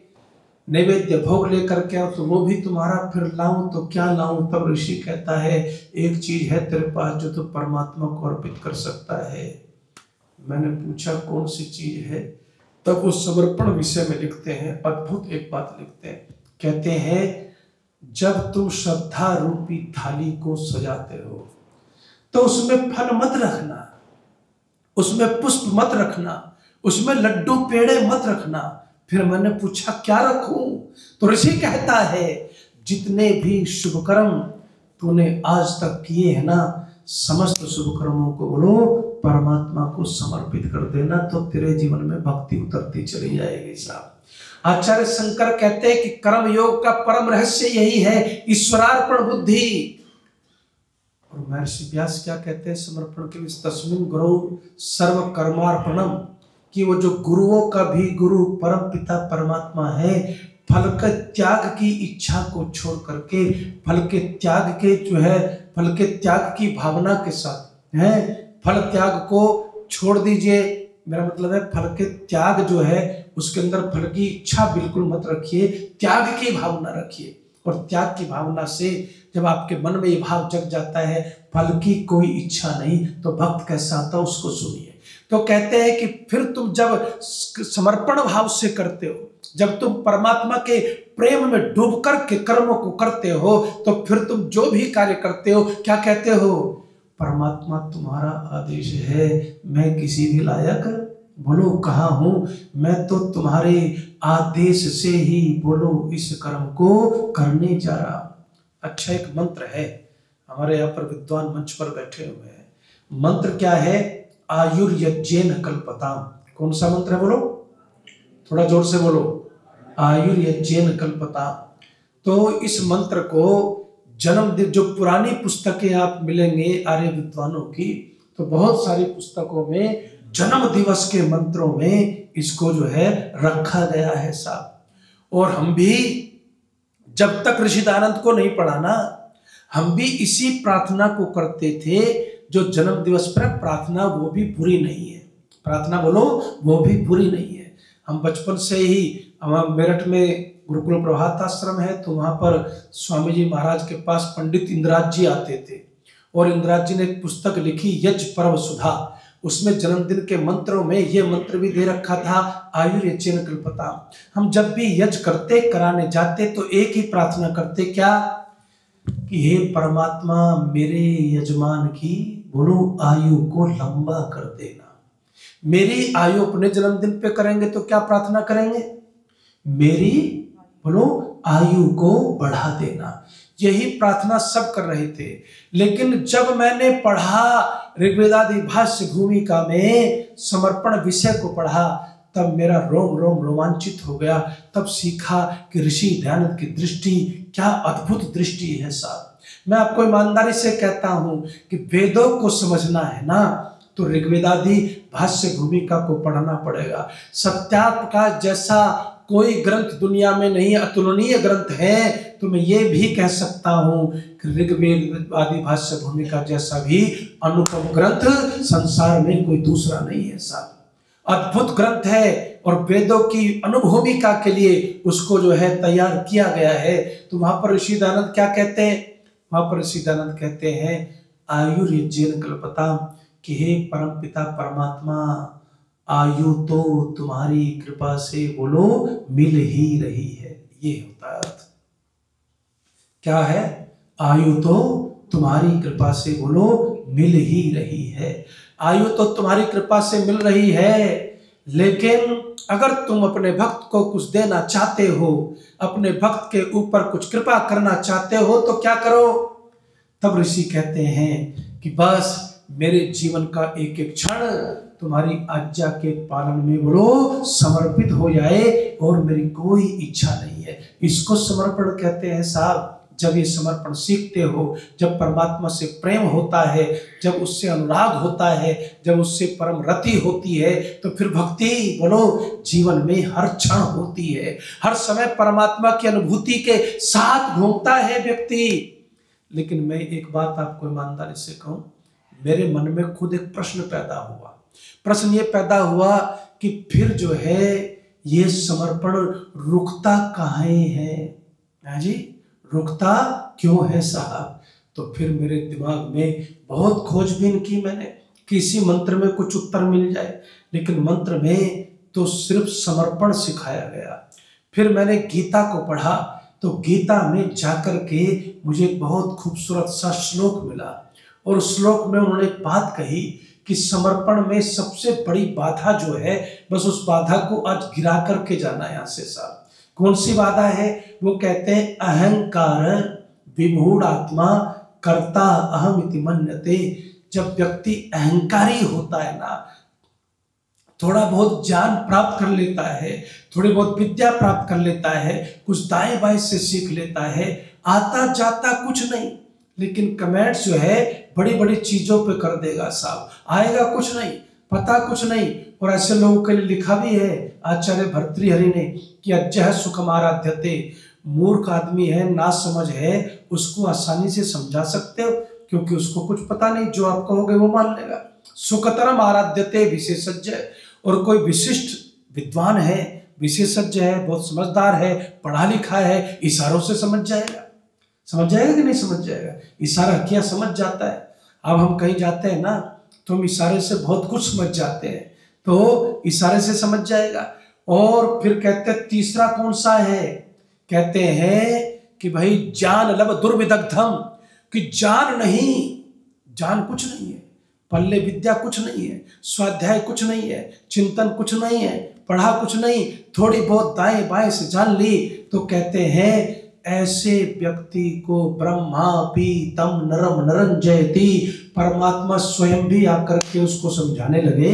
नैवेद्य भोग लेकर के आओ तो वो भी तुम्हारा, फिर लाऊं तो क्या लाऊं। तब ऋषि कहता है एक चीज है तेरे पास जो तू परमात्मा को अर्पित कर सकता है। मैंने पूछा कौन सी चीज है, तब वो समर्पण विषय में लिखते हैं, अद्भुत एक बात लिखते हैं, कहते हैं जब तुम श्रद्धा रूपी थाली को सजाते हो तो उसमें फल मत रखना, उसमें पुष्प मत रखना, उसमें लड्डू पेड़े मत रखना। फिर मैंने पूछा क्या रखूं, तो ऋषि कहता है जितने भी शुभ कर्म तूने आज तक किए हैं ना, समस्त शुभ कर्मों को बोलो परमात्मा को समर्पित कर देना, तो तेरे जीवन में भक्ति उतरती चली जाएगी साहब। आचार्य शंकर कहते हैं कि कर्म योग का परम रहस्य यही है, ईश्वरार्पण बुद्धि। और महर्षि व्यास क्या कहते हैं समर्पण के लिए, तस्मिन् गुरु सर्व कर्मार्पणम, कि वो जो गुरुओं का भी गुरु परम पिता परमात्मा है, फल के त्याग की इच्छा को छोड़ करके, फल के त्याग के जो है, फल के त्याग की भावना के साथ है, फल त्याग को छोड़ दीजिए। मेरा मतलब है फल के त्याग जो है उसके अंदर फल की इच्छा बिल्कुल मत रखिए, त्याग की भावना रखिए। और त्याग की भावना से जब आपके मन में ये भाव जग जाता है फल की कोई इच्छा नहीं, तो भक्त कैसा आता है उसको सुनिए। तो कहते हैं कि फिर तुम जब समर्पण भाव से करते हो, जब तुम परमात्मा के प्रेम में डूब कर के कर्मों को करते हो, तो फिर तुम जो भी कार्य करते हो क्या कहते हो, परमात्मा तुम्हारा आदेश है, मैं किसी भी लायक बोलो कहाँ हूं, मैं तो तुम्हारे आदेश से ही बोलो इस कर्म को करने जा रहा। अच्छा एक मंत्र है, हमारे यहाँ पर विद्वान मंच पर बैठे हुए हैं, मंत्र क्या है, आयुर्यज्ञेन कल्पताम। कौन सा मंत्र है बोलो, थोड़ा जोर से बोलो, आयुर्यज्ञेन कल्पता। तो इस मंत्र को जन्म दिन, जो पुरानी पुस्तकें आप मिलेंगे आर्य विद्वानों की, तो बहुत सारी पुस्तकों में जन्म दिवस के मंत्रों में इसको जो है रखा गया है साहब। और हम भी जब तक ऋषि दयानंद को नहीं पढ़ा ना, हम भी इसी प्रार्थना को करते थे। जो जन्म दिवस पर प्रार्थना, वो भी बुरी नहीं है, प्रार्थना बोलो, वो भी बुरी नहीं है। हम बचपन से ही, मेरठ में गुरुकुल प्रभात आश्रम है, तो वहां पर स्वामी जी महाराज के पास पंडित इंद्राज जी आते थे, और इंद्राज जी ने एक पुस्तक लिखी यज पर्व सुधा। उसमें जन्मदिन के मंत्रों में ये मंत्र भी दे रखा था, आयुर्यज्ञेन कल्पता। हम जब भी यज करते, कराने जाते, तो एक ही प्रार्थना करते, क्या कि हे परमात्मा, मेरे यजमान की बोलो आयु को लंबा कर देना। मेरी आयु, अपने जन्मदिन पे करेंगे तो क्या प्रार्थना करेंगे, मेरी बोलो आयु को बढ़ा देना। यही प्रार्थना सब कर रहे थे। लेकिन जब मैंने पढ़ा ऋग्वेदादि भाष्य भूमिका में समर्पण विषय को पढ़ा, तब मेरा रोम रोम रोमांचित हो गया। तब सीखा कि ऋषि दयानंद की दृष्टि क्या अद्भुत दृष्टि है साहब। मैं आपको ईमानदारी से कहता हूं कि वेदों को समझना है ना, तो ऋग्वेदादि भाष्य भूमिका को पढ़ना पड़ेगा। सत्याप्रकाश जैसा कोई ग्रंथ दुनिया में नहीं, अतुलनीय ग्रंथ है। तो मैं ये भी कह सकता हूं कि ऋग्वेद आदि भाष्य भूमिका जैसा भी अनुपम ग्रंथ संसार में कोई दूसरा नहीं है साहब। अद्भुत ग्रंथ है, और वेदों की अनुभूमिका के लिए उसको जो है तैयार किया गया है। तो वहां पर ऋषि दयानंद क्या कहते हैं, वहां पर ऋषि दयानंद कहते हैं आयुर्यज्ञेन कल्पता, कि हे परम पिता परमात्मा, आयु तो तुम्हारी कृपा से बोलो मिल ही रही है। ये होता है अर्थ। क्या है, आयु तो तुम्हारी कृपा से बोलो मिल ही रही है। आयु तो तुम्हारी कृपा से मिल रही है, लेकिन अगर तुम अपने भक्त को कुछ देना चाहते हो, अपने भक्त के ऊपर कुछ कृपा करना चाहते हो, तो क्या करो। तब ऋषि कहते हैं कि बस मेरे जीवन का एक एक क्षण तुम्हारी आज्ञा के पालन में बोलो समर्पित हो जाए, और मेरी कोई इच्छा नहीं है। इसको समर्पण कहते हैं साहब। जब ये समर्पण सीखते हो, जब परमात्मा से प्रेम होता है, जब उससे अनुराग होता है, जब उससे परम रति होती है, तो फिर भक्ति बोलो जीवन में हर क्षण होती है। हर समय परमात्मा की अनुभूति के साथ घूमता है व्यक्ति। लेकिन मैं एक बात आपको ईमानदारी से कहूं, मेरे मन में खुद एक प्रश्न पैदा हुआ। प्रश्न ये पैदा हुआ कि फिर जो है ये समर्पण रुकता काहे है जी, रुकता क्यों है साहब। तो फिर मेरे दिमाग में बहुत खोजबीन की मैंने, किसी मंत्र में कुछ उत्तर मिल जाए, लेकिन मंत्र में तो सिर्फ समर्पण सिखाया गया। फिर मैंने गीता को पढ़ा, तो गीता में जाकर के मुझे एक बहुत खूबसूरत सा श्लोक मिला, और श्लोक में उन्होंने एक बात कही कि समर्पण में सबसे बड़ी बाधा जो है, बस उस बाधा को आज गिरा करके जाना है यहाँ से साहब। कौन सी बाधा है, वो कहते हैं अहंकार विमूढ़ आत्मा कर्ता अहम इति मन्यते। जब व्यक्ति अहंकारी होता है ना, थोड़ा बहुत ज्ञान प्राप्त कर लेता है, थोड़ी बहुत विद्या प्राप्त कर लेता है, कुछ दाएं बाएं से सीख लेता है, आता जाता कुछ नहीं, लेकिन कमेंट्स जो है बड़ी बड़ी चीजों पे कर देगा साहब। आएगा कुछ नहीं, पता कुछ नहीं। और ऐसे लोगों के लिए लिखा भी है आचार्य भर्तृहरि ने कि अज्ञः सुखम आराध्यते। मूर्ख आदमी है, ना समझ है, उसको आसानी से समझा सकते हो, क्योंकि उसको कुछ पता नहीं, जो आप कहोगे वो मान लेगा। सुखतरम आराध्यते विशेषज्ञ। और कोई विशिष्ट विद्वान है, विशेषज्ञ है, बहुत समझदार है, पढ़ा लिखा है, इशारों से समझ जाएगा। समझ जाएगा कि नहीं समझ जाएगा, इशारा किया समझ जाता है। अब हम कहीं जाते हैं ना, तो हम इशारे से बहुत कुछ समझ जाते हैं, तो इशारे से समझ जाएगा। और फिर कहते हैं तीसरा कौन सा है, कहते हैं कि भाई जान लब दुर्विदग्धम, कि जान नहीं, जान कुछ नहीं है, पल्ले विद्या कुछ नहीं है, स्वाध्याय कुछ नहीं है, चिंतन कुछ नहीं है, पढ़ा कुछ नहीं, थोड़ी बहुत दाएं बाएं से जान ली, तो कहते हैं ऐसे व्यक्ति को ब्रह्मापि तम नरम नरंजयति, परमात्मा स्वयं भी आकर के उसको समझाने लगे,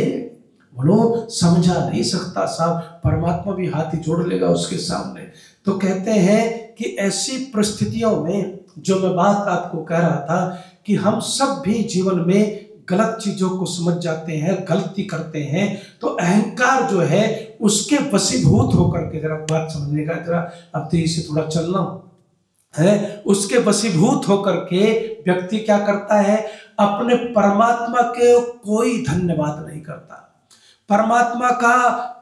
बोलो समझा नहीं सकता साहब। परमात्मा भी हाथ ही जोड़ लेगा उसके सामने। तो कहते हैं कि ऐसी परिस्थितियों में जो मैं बात आपको कह रहा था कि हम सब भी जीवन में गलत चीजों को समझ जाते हैं, गलती करते हैं, तो अहंकार जो है उसके वशीभूत होकर के, जरा बात समझने का, जरा अब तेजी से थोड़ा चलना है, उसके वशीभूत होकर के व्यक्ति क्या करता है, अपने परमात्मा के कोई धन्यवाद नहीं करता, परमात्मा का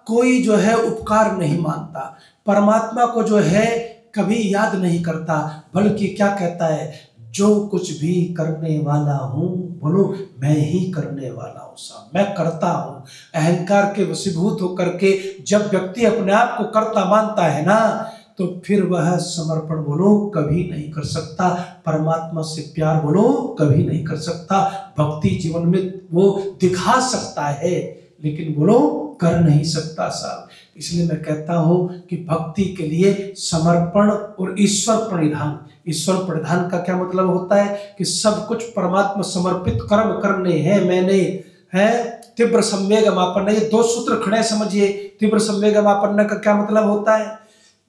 कोई जो है उपकार नहीं मानता, परमात्मा को जो है कभी याद नहीं करता, बल्कि क्या कहता है, जो कुछ भी करने वाला हूं, बोलो मैं ही करने वाला हूं साहब, मैं करता हूं। अहंकार के वशीभूत होकर के जब व्यक्ति अपने आप को कर्ता मानता है ना, तो फिर वह समर्पण बोलो कभी नहीं कर सकता, परमात्मा से प्यार बोलो कभी नहीं कर सकता। भक्ति जीवन में वो दिखा सकता है लेकिन बोलो कर नहीं सकता साहब। इसलिए मैं कहता हूं कि भक्ति के लिए समर्पण और ईश्वर प्रणिधान, ईश्वर प्रणिधान का क्या मतलब होता है कि सब कुछ परमात्मा समर्पित कर्म करने हैं मैंने, है तीव्र संवेगमापन्न, ये दो सूत्र खड़े समझिए। तीव्र संवेगमापन्न का क्या मतलब होता है,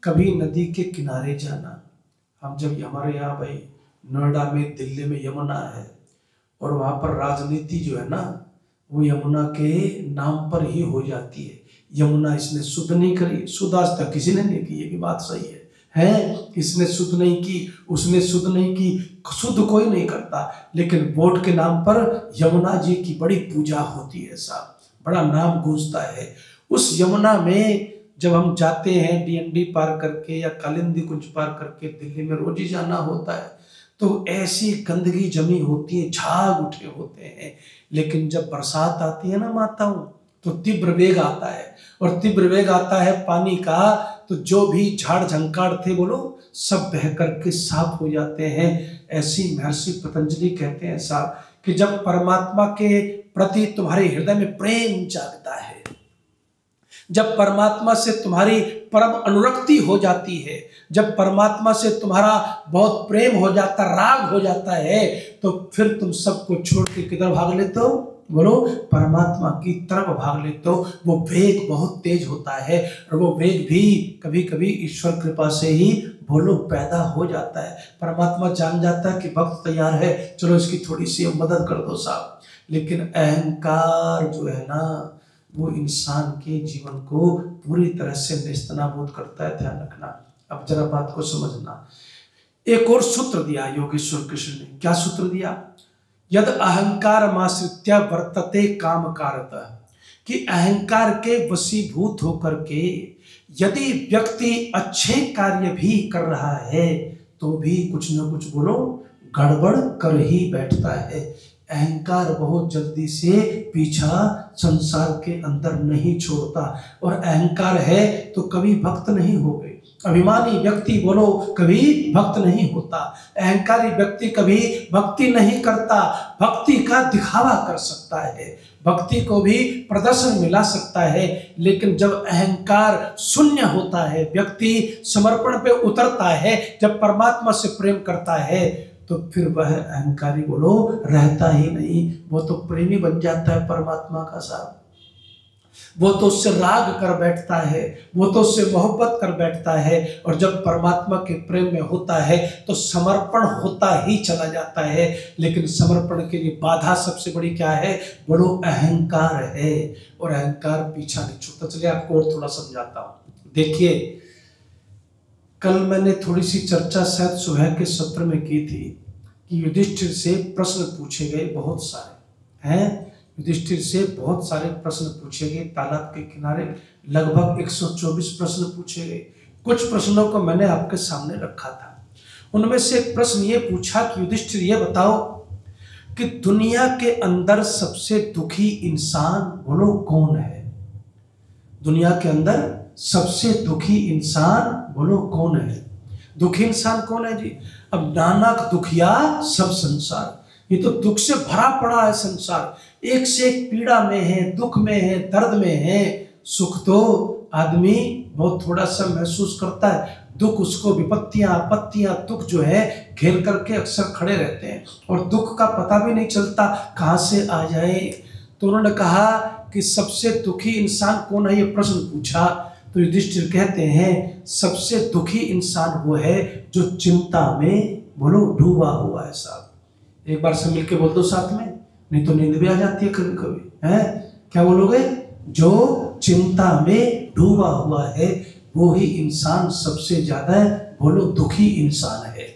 कभी नदी के किनारे जाना, हम जब हमारे यहाँ भाई नोएडा में, दिल्ली में यमुना है और वहां पर राजनीति जो है ना वो यमुना के नाम पर ही हो जाती है। यमुना इसने शुद्ध नहीं करी, शुद्ध आज तक किसी ने नहीं की, ये भी बात सही है, इसने शुद्ध नहीं की, उसने शुद्ध नहीं की, शुद्ध कोई नहीं करता, लेकिन वोट के नाम पर यमुना जी की बड़ी पूजा होती है साहब, बड़ा नाम गूंजता है। उस यमुना में जब हम जाते हैं डीएनडी पार करके या कालिंदी कुंज पार करके, दिल्ली में रोज ही जाना होता है, तो ऐसी गंदगी जमी होती है, झाग उठे होते हैं, लेकिन जब बरसात आती है ना माताओं, तो तीव्र वेग आता है, और तीव्र वेग आता है पानी का, तो जो भी झाड़ झंकार थे बोलो सब बह करके साफ हो जाते हैं। ऐसी महर्षि पतंजलि कहते हैं साहब कि जब परमात्मा के प्रति तुम्हारे हृदय में प्रेम जागता है, जब परमात्मा से तुम्हारी परम अनुरक्ति हो जाती है, जब परमात्मा से तुम्हारा बहुत प्रेम हो जाता, राग हो जाता है, तो फिर तुम सबको छोड़ के किधर भाग लेते हो, बोलो परमात्मा की तरफ भाग लेते हो। वो वेग बहुत तेज होता है, और वो वेग भी कभी कभी ईश्वर कृपा से ही बोलो पैदा हो जाता है। परमात्मा जान जाता है कि वक्त तैयार है, चलो इसकी थोड़ी सी मदद कर दो साहब। लेकिन अहंकार जो है ना, वो इंसान के जीवन को पूरी तरह से नेस्तनाबूद करता है, ध्यान रखना। अब जरा बात को समझना। एक और सूत्र दिया योगेश्वर कृष्ण ने, क्या सूत्र दिया, यद अहंकार माश्रित्य वर्तते काम कारतः, कि अहंकार के वशीभूत होकर के यदि व्यक्ति अच्छे कार्य भी कर रहा है तो भी कुछ न कुछ बोलो गड़बड़ कर ही बैठता है। अहंकार बहुत जल्दी से पीछा संसार के अंदर नहीं छोड़ता, और अहंकार है तो कभी भक्त नहीं हो गए। अभिमानी व्यक्ति बोलो कभी भक्त नहीं होता, अहंकारी व्यक्ति कभी भक्ति नहीं करता। भक्ति का दिखावा कर सकता है, भक्ति को भी प्रदर्शन मिला सकता है, लेकिन जब अहंकार शून्य होता है, व्यक्ति समर्पण पे उतरता है, जब परमात्मा से प्रेम करता है, तो फिर वह अहंकारी बोलो रहता ही नहीं, वो तो प्रेमी बन जाता है परमात्मा का साहब। वो तो उससे राग कर बैठता है, वो तो उससे मोहब्बत कर बैठता है, और जब परमात्मा के प्रेम में होता है तो समर्पण होता ही चला जाता है। लेकिन समर्पण के लिए बाधा सबसे बड़ी क्या है, बोलो अहंकार है, और अहंकार पीछा नहीं छूटता। चलिए आपको और थोड़ा समझाता हूं। देखिए, कल मैंने थोड़ी सी चर्चा शायद सुबह के सत्र में की थी कि युधिष्ठिर से प्रश्न पूछे गए, बहुत सारे हैं, युधिष्ठिर से बहुत सारे प्रश्न पूछे गए, तालाब के किनारे लगभग 124 प्रश्न पूछे गए। कुछ प्रश्नों को मैंने आपके सामने रखा था, उनमें से एक प्रश्न ये पूछा कि युधिष्ठिर ये बताओ कि दुनिया के अंदर सबसे दुखी इंसान बोलो कौन है, दुनिया के अंदर सबसे दुखी इंसान बोलो कौन है। दुखी इंसान कौन है जी, अब नानक दुखिया सब संसार, ये तो दुख से भरा पड़ा है संसार, एक से एक पीड़ा में है, दुख में है, दर्द में है। सुख तो आदमी बहुत थोड़ा सा महसूस करता है, दुख उसको विपत्तियां आपत्तियां दुख जो है घेर करके अक्सर खड़े रहते हैं, और दुख का पता भी नहीं चलता कहाँ से आ जाए। तो उन्होंने कहा कि सबसे दुखी इंसान कौन है, ये प्रश्न पूछा। तो युधिष्ठिर कहते हैं सबसे दुखी इंसान वो है जो चिंता में बोलो डूबा हुआ है साहब। एक बार से मिलके बोल दो साथ में, नहीं तो नींद भी आ जाती है कभी कभी, है क्या बोलोगे? जो चिंता में डूबा हुआ है वो ही इंसान सबसे ज्यादा बोलो दुखी इंसान है।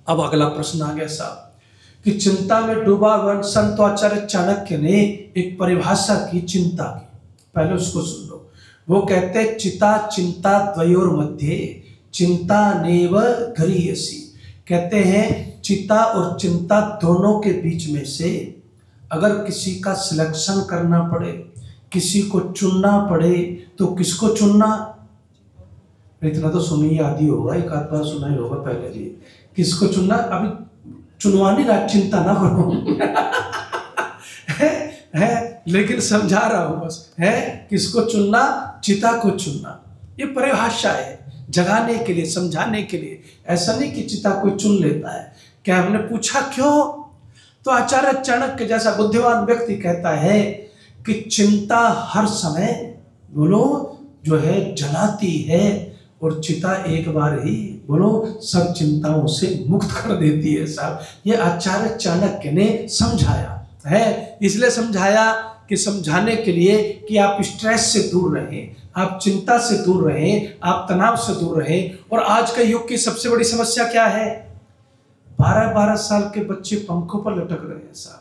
अब अगला प्रश्न आ गया साहब कि चिंता में डूबा हुआ संत आचार्य चाणक्य ने एक परिभाषा की चिंता की, पहले उसको सुन लो। वो कहते हैं चिता चिंता द्वयोर मध्य चिंता नेव गरीयसी। कहते हैं चिता और चिंता दोनों के बीच में से अगर किसी का सिलेक्शन करना पड़े, किसी को चुनना पड़े, तो किसको चुनना? इतना तो सुनी आदि होगा, एक आध बार सुना ही होगा पहले जी। किसको चुनना? अभी चुनवानी का चिंता ना करो है, लेकिन समझा रहा हूं बस, है किसको चुनना? चिता को चुनना। ये परिभाषा है जगाने के लिए, समझाने के लिए। ऐसा नहीं कि चिता कोई चुन लेता है। क्या हमने पूछा क्यों? तो आचार्य चाणक्य जैसा बुद्धिमान व्यक्ति कहता है कि चिंता हर समय बोलो जो है जलाती है और चिता एक बार ही बोलो सब चिंताओं से मुक्त कर देती है साहब। ये आचार्य चाणक्य ने समझाया है, इसलिए समझाया कि समझाने के लिए कि आप स्ट्रेस से दूर रहें, आप चिंता से दूर रहें, आप तनाव से दूर रहें। और आज का युग की सबसे बड़ी समस्या क्या है? 12-12 साल के बच्चे पंखों पर लटक रहे हैं साहब,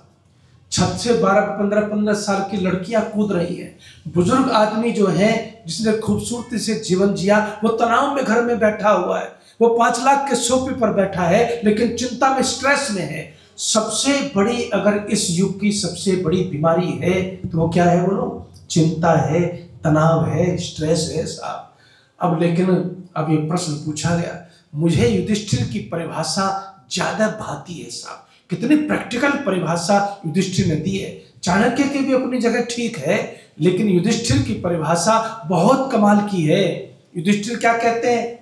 छत से 12-15 साल की लड़कियां कूद रही हैं। बुजुर्ग आदमी जो है जिसने खूबसूरती से जीवन जिया वो तनाव में घर में बैठा हुआ है, वो 5 लाख के सोफे पर बैठा है लेकिन चिंता में, स्ट्रेस में है। सबसे बड़ी अगर इस युग की सबसे बड़ी बीमारी है तो वो क्या है बोलो? चिंता है, तनाव है, स्ट्रेस है साहब। अब लेकिन अब ये प्रश्न पूछा गया, मुझे युधिष्ठिर की परिभाषा ज्यादा भाती है साहब। कितनी प्रैक्टिकल परिभाषा युधिष्ठिर ने दी है। चाणक्य की भी अपनी जगह ठीक है, लेकिन युधिष्ठिर की परिभाषा बहुत कमाल की है। युधिष्ठिर क्या कहते हैं?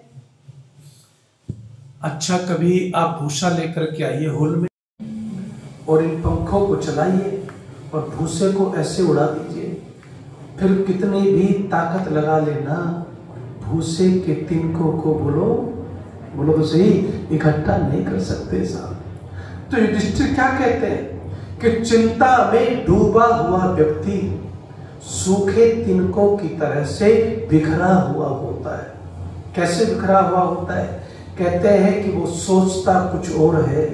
अच्छा कभी आप भूसा लेकर के आइए होल में और इन पंखों को चलाइए और भूसे को ऐसे उड़ा दीजिए, फिर कितनी भी ताकत लगा लेना भूसे के तिनकों को बोलो तो सही इकट्ठा नहीं कर सकते साहब। तो युधिष्ठिर क्या कहते हैं कि चिंता में डूबा हुआ व्यक्ति सूखे तिनकों की तरह से बिखरा हुआ होता है। कैसे बिखरा हुआ होता है? कहते हैं कि वो सोचता कुछ और है,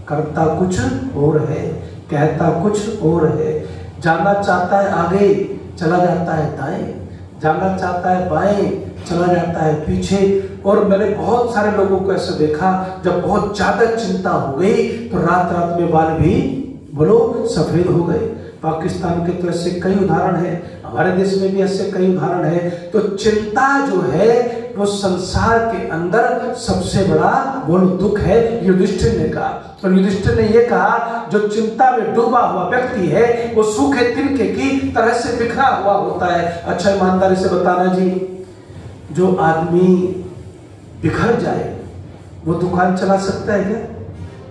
करता कुछ और है, कहता कुछ और है, जाना चाहता है आगे चला जाता है दाएं, जाना चाहता है बाएं चला जाता है पीछे। और मैंने बहुत सारे लोगों को ऐसे देखा जब बहुत ज्यादा चिंता हो गई तो रात रात में बाल भी बोलो सफेद हो गए। पाकिस्तान के तो ऐसे कई उदाहरण हैं, हमारे देश में भी ऐसे कई उदाहरण हैं। तो चिंता जो है वो संसार के अंदर सबसे बड़ा बोलो दुख है, युधिष्ठिर ने कहा। और युधिष्ठिर ने ये कहा जो चिंता में डूबा हुआ व्यक्ति है वो सूखे तिनके की तरह से बिखरा हुआ होता है। अच्छा ईमानदारी से बताना जी, जो आदमी बिखर जाए वो दुकान चला सकता है क्या?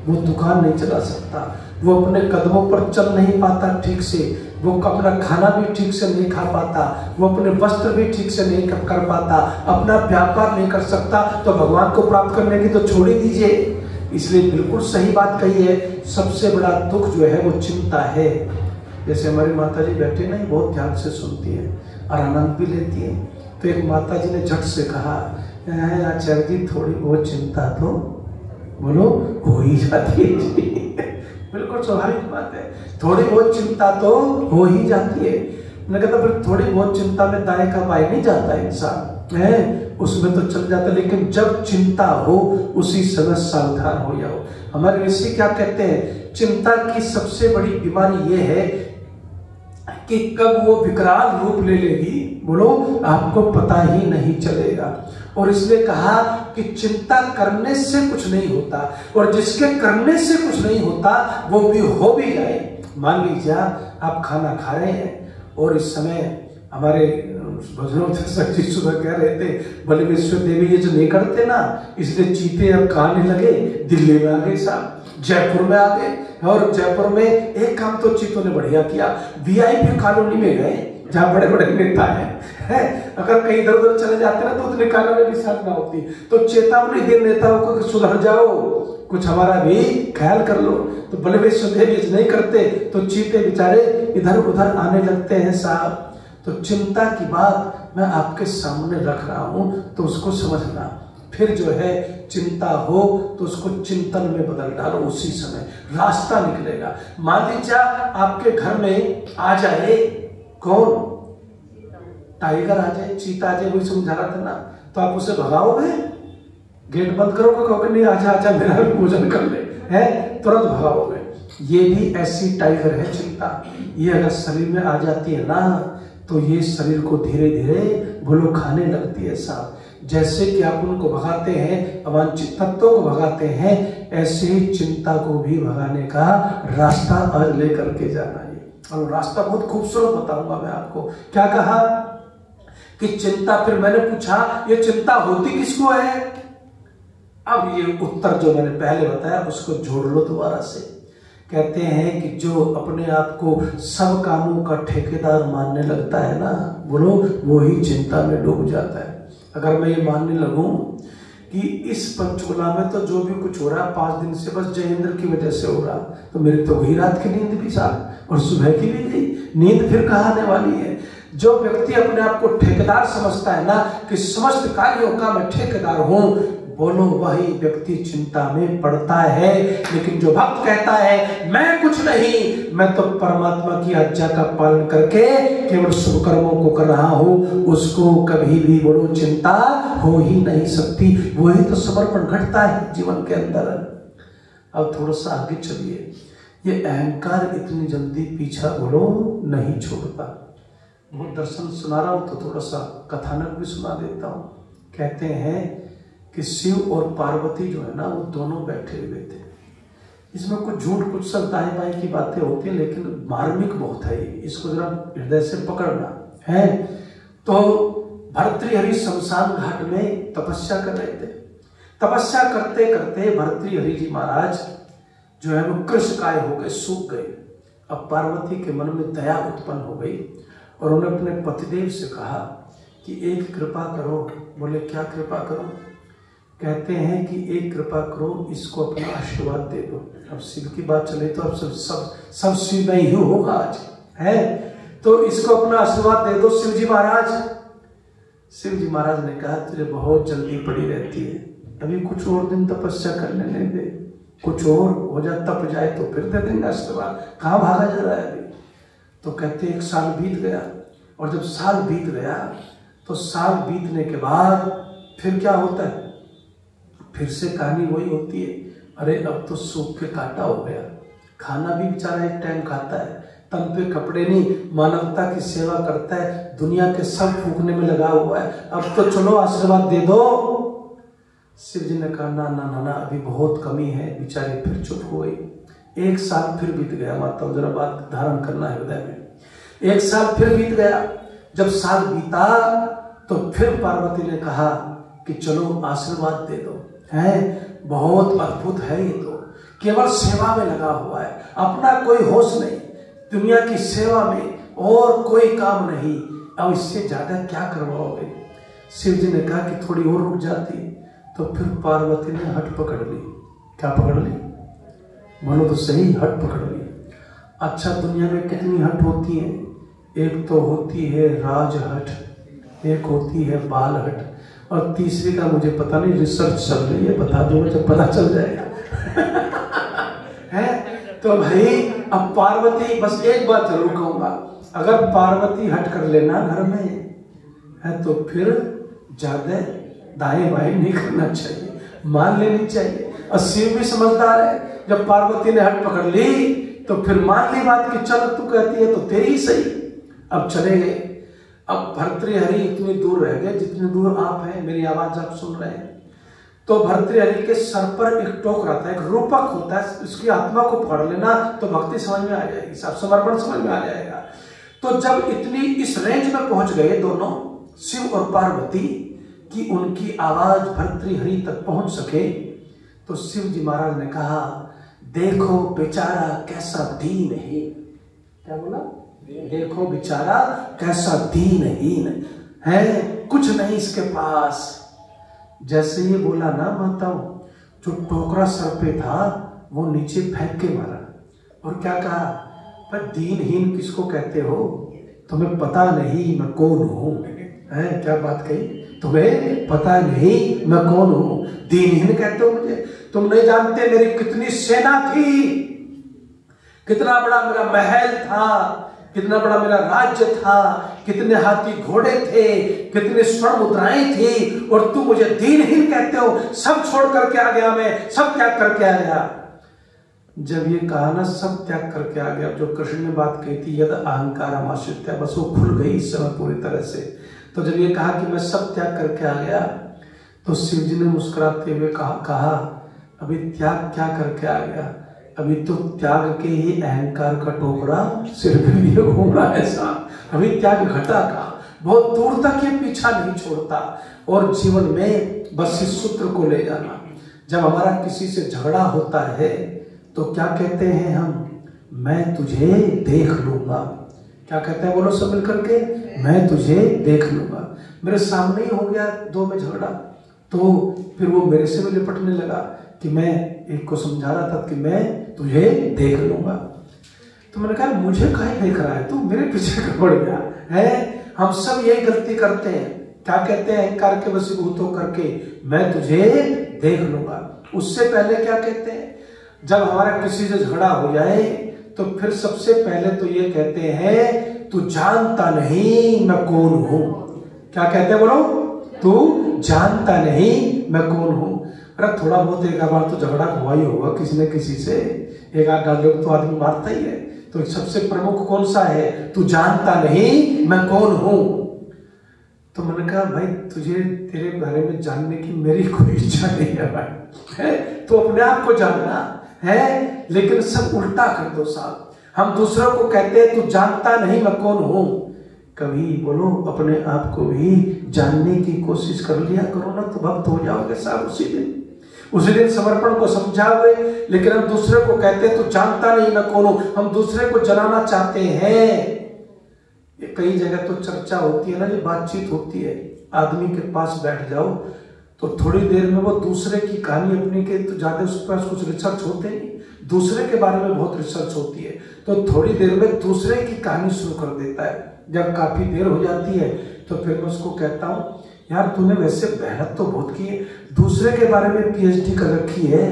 वो दुकान नहीं चला सकता। वो अपने कदमों पर चल नहीं पाता ठीक से, वो अपना खाना भी ठीक से नहीं खा पाता, वो अपने वस्त्र भी ठीक से नहीं कर पाता, अपना व्यापार नहीं कर सकता, तो भगवान को प्राप्त करने की तो छोड़ ही दीजिए। इसलिए बिल्कुल सही बात कही है, सबसे बड़ा दुख जो है वो चिंता है। जैसे हमारी माता जी बैठे नहीं, बहुत ध्यान से सुनती है और आनंद भी लेती है। तो एक माता जी ने झट से कहा, आचार्य जी थोड़ी बहुत चिंता तो बोलो हो ही जाती है जी। बिल्कुल स्वाभाविक बात है, थोड़ी बहुत चिंता तो हो ही जाती है। मैंने कहा फिर थोड़ी बहुत चिंता में दाएं का बाएं नहीं जाता इंसान है, उसमें तो चल जाता, लेकिन जब चिंता हो उसी समय सावधान हो जाओ। हमारे ऋषि क्या कहते हैं, चिंता की सबसे बड़ी बीमारी ये है कि कब वो विकराल रूप ले लेगी बोलो आपको पता ही नहीं चलेगा। और इसलिए कहा कि चिंता करने से कुछ नहीं होता, और जिसके करने से कुछ नहीं होता वो भी हो भी जाए। मान लीजिए आप खाना खा रहे हैं और इस समय हमारे जी सुबह कह रहे थे बलवेश्वर देवी ये जो नहीं करते ना, इसलिए चीते अब खाने लगे, दिल्ली में आ गए साहब। जयपुर में आ गए, और जयपुर में एक काम तो चीतों ने बढ़िया किया, वीआईपी कॉलोनी में गए जहाँ बड़े बड़े नेता हैं। अगर कहीं इधर उधर चले जाते ना तो उतने कॉलोनी भी साथ ना होती, तो चेतावनी दे नेताओं को सुधर जाओ, कुछ हमारा भी ख्याल कर लो। तो बलवे सुधे नहीं करते तो चीते बेचारे इधर उधर आने लगते हैं साहब। तो चिंता की बात मैं आपके सामने रख रहा हूं, तो उसको समझना। फिर जो है चिंता हो तो उसको चिंतन में बदल डालो, उसी समय रास्ता निकलेगा। मान लीजिए आपके घर में आ जाए कौन, टाइगर आ जाए, चीता आ जाए, वही समझा रहा था ना, तो आप उसे भगाओगे? गेट बंद करोगे, कहोगे नहीं आजा आजा मेरा भोजन कर ले, है तुरंत भगाओगे। ये भी ऐसी टाइगर है चिंता, ये अगर शरीर में आ जाती है ना तो ये शरीर को धीरे धीरे भूलो खाने लगती है साहब। जैसे कि आप उनको भगाते हैं, अवांछित तत्वों को भगाते हैं, ऐसे ही चिंता को भी भगाने का रास्ता आज लेकर के जाना है। और रास्ता बहुत खूबसूरत बताऊंगा मैं आपको। क्या कहा कि चिंता, फिर मैंने पूछा ये चिंता होती किसको है? अब ये उत्तर जो मैंने पहले बताया उसको जोड़ लो दोबारा से। कहते हैं कि जो अपने आप को सब कामों का ठेकेदार मानने लगता है ना, बोलो वो ही चिंता में डूब जाता है। अगर मैं ये मानने लगूं कि इस पंचकुला में तो जो भी कुछ हो रहा है 5 दिन से बस जयेंद्र की वजह से हो रहा, तो मेरी तो वही रात की नींद भी साथ और सुबह की भी गई, नींद फिर कहाँ आने वाली है? जो व्यक्ति अपने आप को ठेकेदार समझता है ना कि समस्त कार्यों का मैं ठेकेदार हूं, बोलो वही व्यक्ति चिंता में पड़ता है। लेकिन जो भक्त कहता है मैं कुछ नहीं, मैं तो परमात्मा की आज्ञा का पालन करके केवल शुभ कर्मों को कर रहा हूं, उसको कभी भी बोलो चिंता हो ही नहीं सकती। वही तो समर्पण घटता है जीवन के अंदर। अब थोड़ा सा आगे चलिए, ये अहंकार इतनी जल्दी पीछा बोलो नहीं छोड़ता। बहुत दर्शन सुना रहा हूं तो थोड़ा सा कथानक भी सुना देता हूं। कहते हैं कि शिव और पार्वती जो है ना वो दोनों बैठे हुए थे। इसमें कुछ झूठ कुछ सब दाएं बाएं की बातें होती हैं, लेकिन मार्मिक बहुत है, इसको जरा हृदय से पकड़ना है। तो भर्तृहरि शमशान घाट में तपस्या कर रहे थे। तपस्या करते करते भर्तृहरि जी महाराज जो है वो कृशकाय हो गए, सूख गए। अब पार्वती के मन में दया उत्पन्न हो गई और उन्होंने अपने पतिदेव से कहा कि एक कृपा करो। बोले क्या कृपा करो? कहते हैं कि एक कृपा करो, इसको अपना आशीर्वाद दे दो। अब शिव की बात चले तो अब सब शिव में ही होगा आज, है तो इसको अपना आशीर्वाद दे दो शिव जी महाराज। शिव जी महाराज ने कहा तुझे बहुत जल्दी पड़ी रहती है, अभी कुछ और दिन तपस्या करने नहीं दे, कुछ और हो जाए तप जाए तो फिर दे देंगे आशीर्वाद, कहाँ भागा जा रहा है अभी। तो कहते 1 साल बीत गया, और जब साल बीत गया तो साल बीतने के बाद फिर क्या होता है? फिर से कहानी वही होती है, अरे अब तो सूख के काटा हो गया, खाना भी बेचारा एक टाइम खाता है, तन पे कपड़े नहीं, मानवता की सेवा करता है, दुनिया के सब फूकने में लगा हुआ है, अब तो चलो आशीर्वाद दे दो। शिव जी ने कहा ना ना ना ना, अभी बहुत कमी है। बेचारे फिर चुप हो गई। 1 साल फिर बीत गया। माता जरा बात धारण करना है हृदय में। 1 साल फिर बीत गया। जब साल बीता तो फिर पार्वती ने कहा कि चलो आशीर्वाद दे दो। है बहुत अद्भुत है ये तो, केवल सेवा में लगा हुआ है, अपना कोई होश नहीं, दुनिया की सेवा में और कोई काम नहीं, अब इससे ज्यादा क्या करवाओगे? शिव जी ने कहा कि थोड़ी और रुक जाती, तो फिर पार्वती ने हट पकड़ ली। क्या पकड़ ली? बोलो तो सही, हट पकड़ ली। अच्छा दुनिया में कितनी हट होती है? एक तो होती है राजहट, एक होती है बाल हट, और तीसरी का मुझे पता नहीं, रिसर्च चल रही है, बता दो जब पता चल जाएगा। है तो भाई अब पार्वती, बस एक बात जरूर कहूंगा, अगर पार्वती हट कर लेना घर में है तो फिर ज्यादा दाएं बाएं नहीं करना चाहिए, मान लेनी चाहिए। और शिव भी समझदार है, जब पार्वती ने हट पकड़ ली तो फिर मान ली बात कि चल तू कहती है तो तेरी ही सही। अब चले गए। अब भर्तृहरि इतनी दूर रह गए जितनी दूर आप हैं, मेरी आवाज आप सुन रहे हैं। तो भर्तृहरि के सर पर एक टोक रहता है, एक रूपक होता है, उसकी आत्मा को पकड़ लेना तो भक्ति समझ में आ जाएगी, सब समर्पण समझ में आ जाएगा। तो जब इतनी इस रेंज में पहुंच गए दोनों, शिव और पार्वती, कि उनकी आवाज भर्तृहरि तक पहुंच सके, तो शिव जी महाराज ने कहा देखो बेचारा कैसा दीनहीन, क्या बोला? देखो बेचारा कैसा दीनहीन है, कुछ नहीं इसके पास। जैसे ये बोला ना माताओं, जो टोकरा सर पे था वो नीचे फेंक के मारा और क्या कहा? पर दीनहीन किसको कहते हो? तुम्हें पता नहीं मैं कौन हूं? है क्या बात कही? तुम्हें पता नहीं मैं कौन हूं? दीनहीन कहते हो मुझे? तुम नहीं जानते मेरी कितनी सेना थी, कितना बड़ा मेरा महल था, कितना बड़ा मेरा राज्य था, कितने हाथी घोड़े थे, कितने स्वर्ण मुद्राएं थी, और तुम मुझे दीनहीन कहते हो? सब छोड़ करके आ गया, मैं सब त्याग करके आ गया। जब ये कहा ना सब त्याग करके आ गया, जो कृष्ण ने बात कही थी यद अहंकार आश्रित, बस वो खुल गई इस समय पूरी तरह से। तो जब ये कहा कि मैं सब त्याग करके आ गया, तो शिव जी ने मुस्कुराते हुए कहा अभी त्याग क्या करके आ गया? अभी तो त्याग के ही अहंकार का टोकरा सिर पे लिए घूम रहा है साहब। अभी त्याग घटा का बहुत दूर तक ये पीछा नहीं छोड़ता। और जीवन में बस इस सूत्र को ले जाना, जब हमारा किसी से झगड़ा होता है तो क्या कहते हैं हम? मैं तुझे देख लूंगा। क्या कहते हैं? बोलो सब मिलकर के, मैं तुझे देख लूंगा। मेरे सामने ही हो गया दो में झगड़ा, तो फिर वो मेरे से भी लिपटने लगा कि मैं एक को समझा रहा था कि मैं तुझे देख लूंगा। तो मैंने कहा मुझे काहे देख रहा है तू? मेरे पीछे पड़ गया है। हम सब यही गलती करते हैं। क्या कहते हैं? अहंकार के वशीभूत होकर के मैं तुझे देख लूंगा। उससे पहले क्या कहते हैं? जब हमारा किसी से झगड़ा हो जाए तो फिर सबसे पहले तो ये कहते हैं तू जानता नहीं मैं कौन हूं। क्या कहते हैं? बोलो, तू जानता नहीं मैं कौन हूं। अरे थोड़ा बहुत एक बार तो झगड़ा हुआ ही होगा किसी न किसी से, एक आध लोग तो आदमी मारता ही है। तो सबसे प्रमुख कौन सा है? तू जानता नहीं मैं कौन हूं। तो मैंने कहा भाई तुझे तेरे बारे में जानने की मेरी कोई इच्छा नहीं है भाई, है तो अपने आप को जानना है। लेकिन सब उल्टा कर दो साहब। हम दूसरों को कहते हैं तू जानता नहीं मैं कौन हूं। कभी बोलो अपने आप को भी जानने की कोशिश कर लिया करो ना, तो भक्त हो जाओगे साहब उसी दिन समर्पण को समझाओगे। लेकिन हम दूसरे को कहते हैं तू जानता नहीं मैं कौन हूं। हम दूसरे को जलाना चाहते हैं। कई जगह तो चर्चा होती है ना, ये बातचीत होती है, आदमी के पास बैठ जाओ तो थोड़ी देर में वो दूसरे की कहानी अपनी के तो ज्यादा उसके पास कुछ रिसर्च होते नहीं, दूसरे के बारे में बहुत रिसर्च होती है। तो थोड़ी देर में दूसरे की कहानी शुरू कर देता है। जब काफी देर हो जाती है तो फिर मैं उसको कहता हूँ यार तूने वैसे मेहनत तो बहुत की है, दूसरे के बारे में पीएचडी कर रखी है,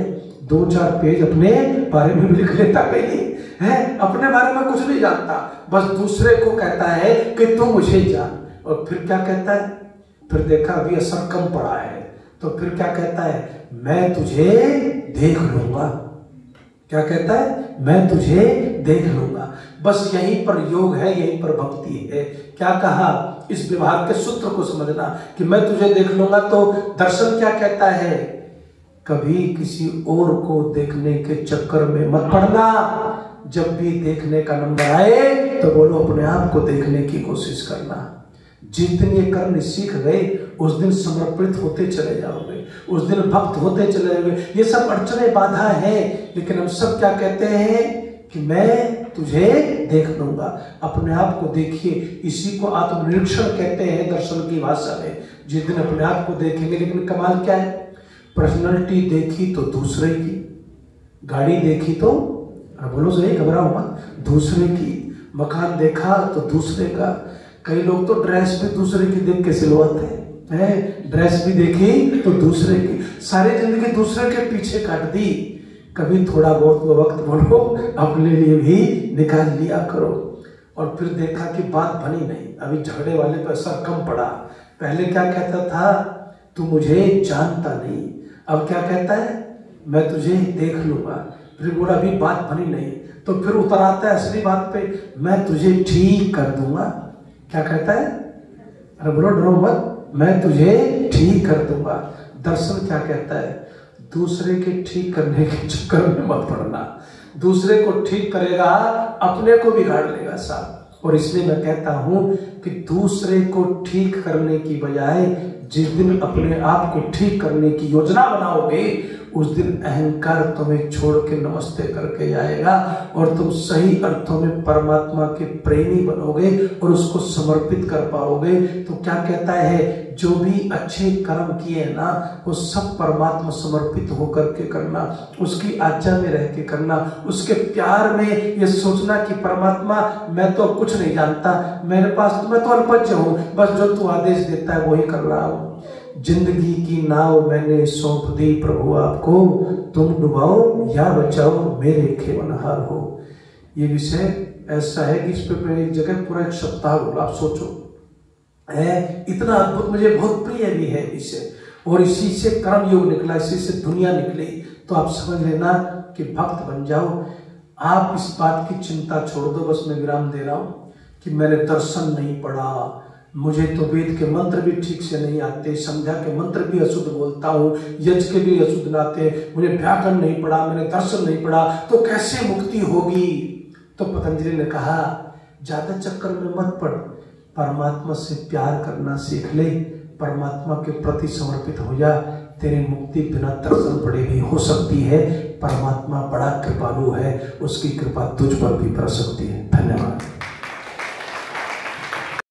2-4 पेज अपने बारे में भी लिख लेता कहीं है, अपने बारे में कुछ नहीं जानता, बस दूसरे को कहता है कि तू मुझे जान। और फिर क्या कहता है? फिर देखा अभी असर कम पड़ा है तो फिर क्या कहता है? मैं तुझे देख लूंगा। क्या कहता है? मैं तुझे देख लूंगा। बस यहीं पर योग है, यहीं पर भक्ति है। क्या कहा? इस व्यवहार के सूत्र को समझना कि मैं तुझे देख लूंगा। तो दर्शन क्या कहता है? कभी किसी और को देखने के चक्कर में मत पड़ना। जब भी देखने का नंबर आए तो बोलो अपने आप को देखने की कोशिश करना। जिस दिन ये करने सीख गए उस दिन समर्पित होते चले जाओगे, उस दिन भक्त होते चले जाओगे। ये सब अड़चने बाधा है, लेकिन हम सब क्या कहते हैं कि मैं तुझे देख लूंगा। अपने आप को देखिए, इसी को आत्मनिरीक्षण कहते हैं दर्शन की भाषा में। जिस दिन अपने आप को देखेंगे, लेकिन कमाल क्या है? पर्सनैलिटी देखी तो दूसरे की, गाड़ी देखी तो बोलो सही घबराओ मत, दूसरे की, मकान देखा तो दूसरे का। कई लोग तो ड्रेस भी दूसरे की देख के सिलवाते हैं, ड्रेस भी देखी तो दूसरे की, सारी जिंदगी दूसरे के पीछे काट दी। कभी थोड़ा बहुत वो वक्त बोलो अपने लिए भी निकाल लिया करो। और फिर देखा कि बात बनी नहीं, अभी झगड़े वाले पे असर कम पड़ा। पहले क्या कहता था? तू मुझे जानता नहीं। अब क्या कहता है? मैं तुझे देख लूंगा। फिर बोला अभी बात बनी नहीं, तो फिर उतर आता है असली बात पे, मैं तुझे ठीक कर दूंगा। क्या कहता है? अरे बोलो डरो मत, मैं तुझे ठीक कर दूंगा। दर्शन क्या कहता है? दूसरे के ठीक करने के चक्कर में मत पड़ना। दूसरे को ठीक करेगा अपने को बिगाड़ लेगा साहब। और इसलिए मैं कहता हूं कि दूसरे को ठीक करने की बजाय जिस दिन अपने आप को ठीक करने की योजना बनाओगे उस दिन अहंकार तुम्हें छोड़ के नमस्ते करके आएगा और तुम सही अर्थों में परमात्मा के प्रेमी बनोगे और उसको समर्पित कर पाओगे। तो क्या कहता है, जो भी अच्छे कर्म किए ना वो सब परमात्मा समर्पित होकर के करना, उसकी आज्ञा में रह के करना, उसके प्यार में ये सोचना कि परमात्मा मैं तो अब कुछ नहीं जानता, मेरे पास तो मैं तो अल्पज्ञ हूँ, बस जो तू आदेश देता है वही कर रहा हूँ। जिंदगी की नाव मैंने सौंप दी प्रभु आपको, तुम डुबाओ या बचाओ मेरे खेवनहार हो। ये विषय ऐसा है कि इस पे मैं एक जगह पूरा एक सप्ताह बोला, आप सोचो है, इतना अद्भुत, मुझे बहुत प्रिय भी है इसे, और इसी से कर्म योग निकला, इसी से दुनिया निकली। तो आप समझ लेना कि भक्त बन जाओ। आप इस बात की चिंता छोड़ दो, बस मैं विराम दे रहा हूँ कि मैंने दर्शन नहीं पढ़ा, मुझे तो वेद के मंत्र भी ठीक से नहीं आते, संध्या के मंत्र भी अशुद्ध बोलता हूँ, यज्ञ के भी अशुद्ध नाते, मुझे व्याकरण नहीं पढ़ा, मैंने दर्शन नहीं पढ़ा, तो कैसे मुक्ति होगी। तो पतंजलि ने कहा ज्यादा चक्कर में मत पड़, परमात्मा से प्यार करना सीख ले, परमात्मा के प्रति समर्पित हो जा, तेरी मुक्ति बिना दर्शन पड़े भी हो सकती है। परमात्मा बड़ा कृपालु है, उसकी कृपा तुझ पर भी बरस सकती है। धन्यवाद।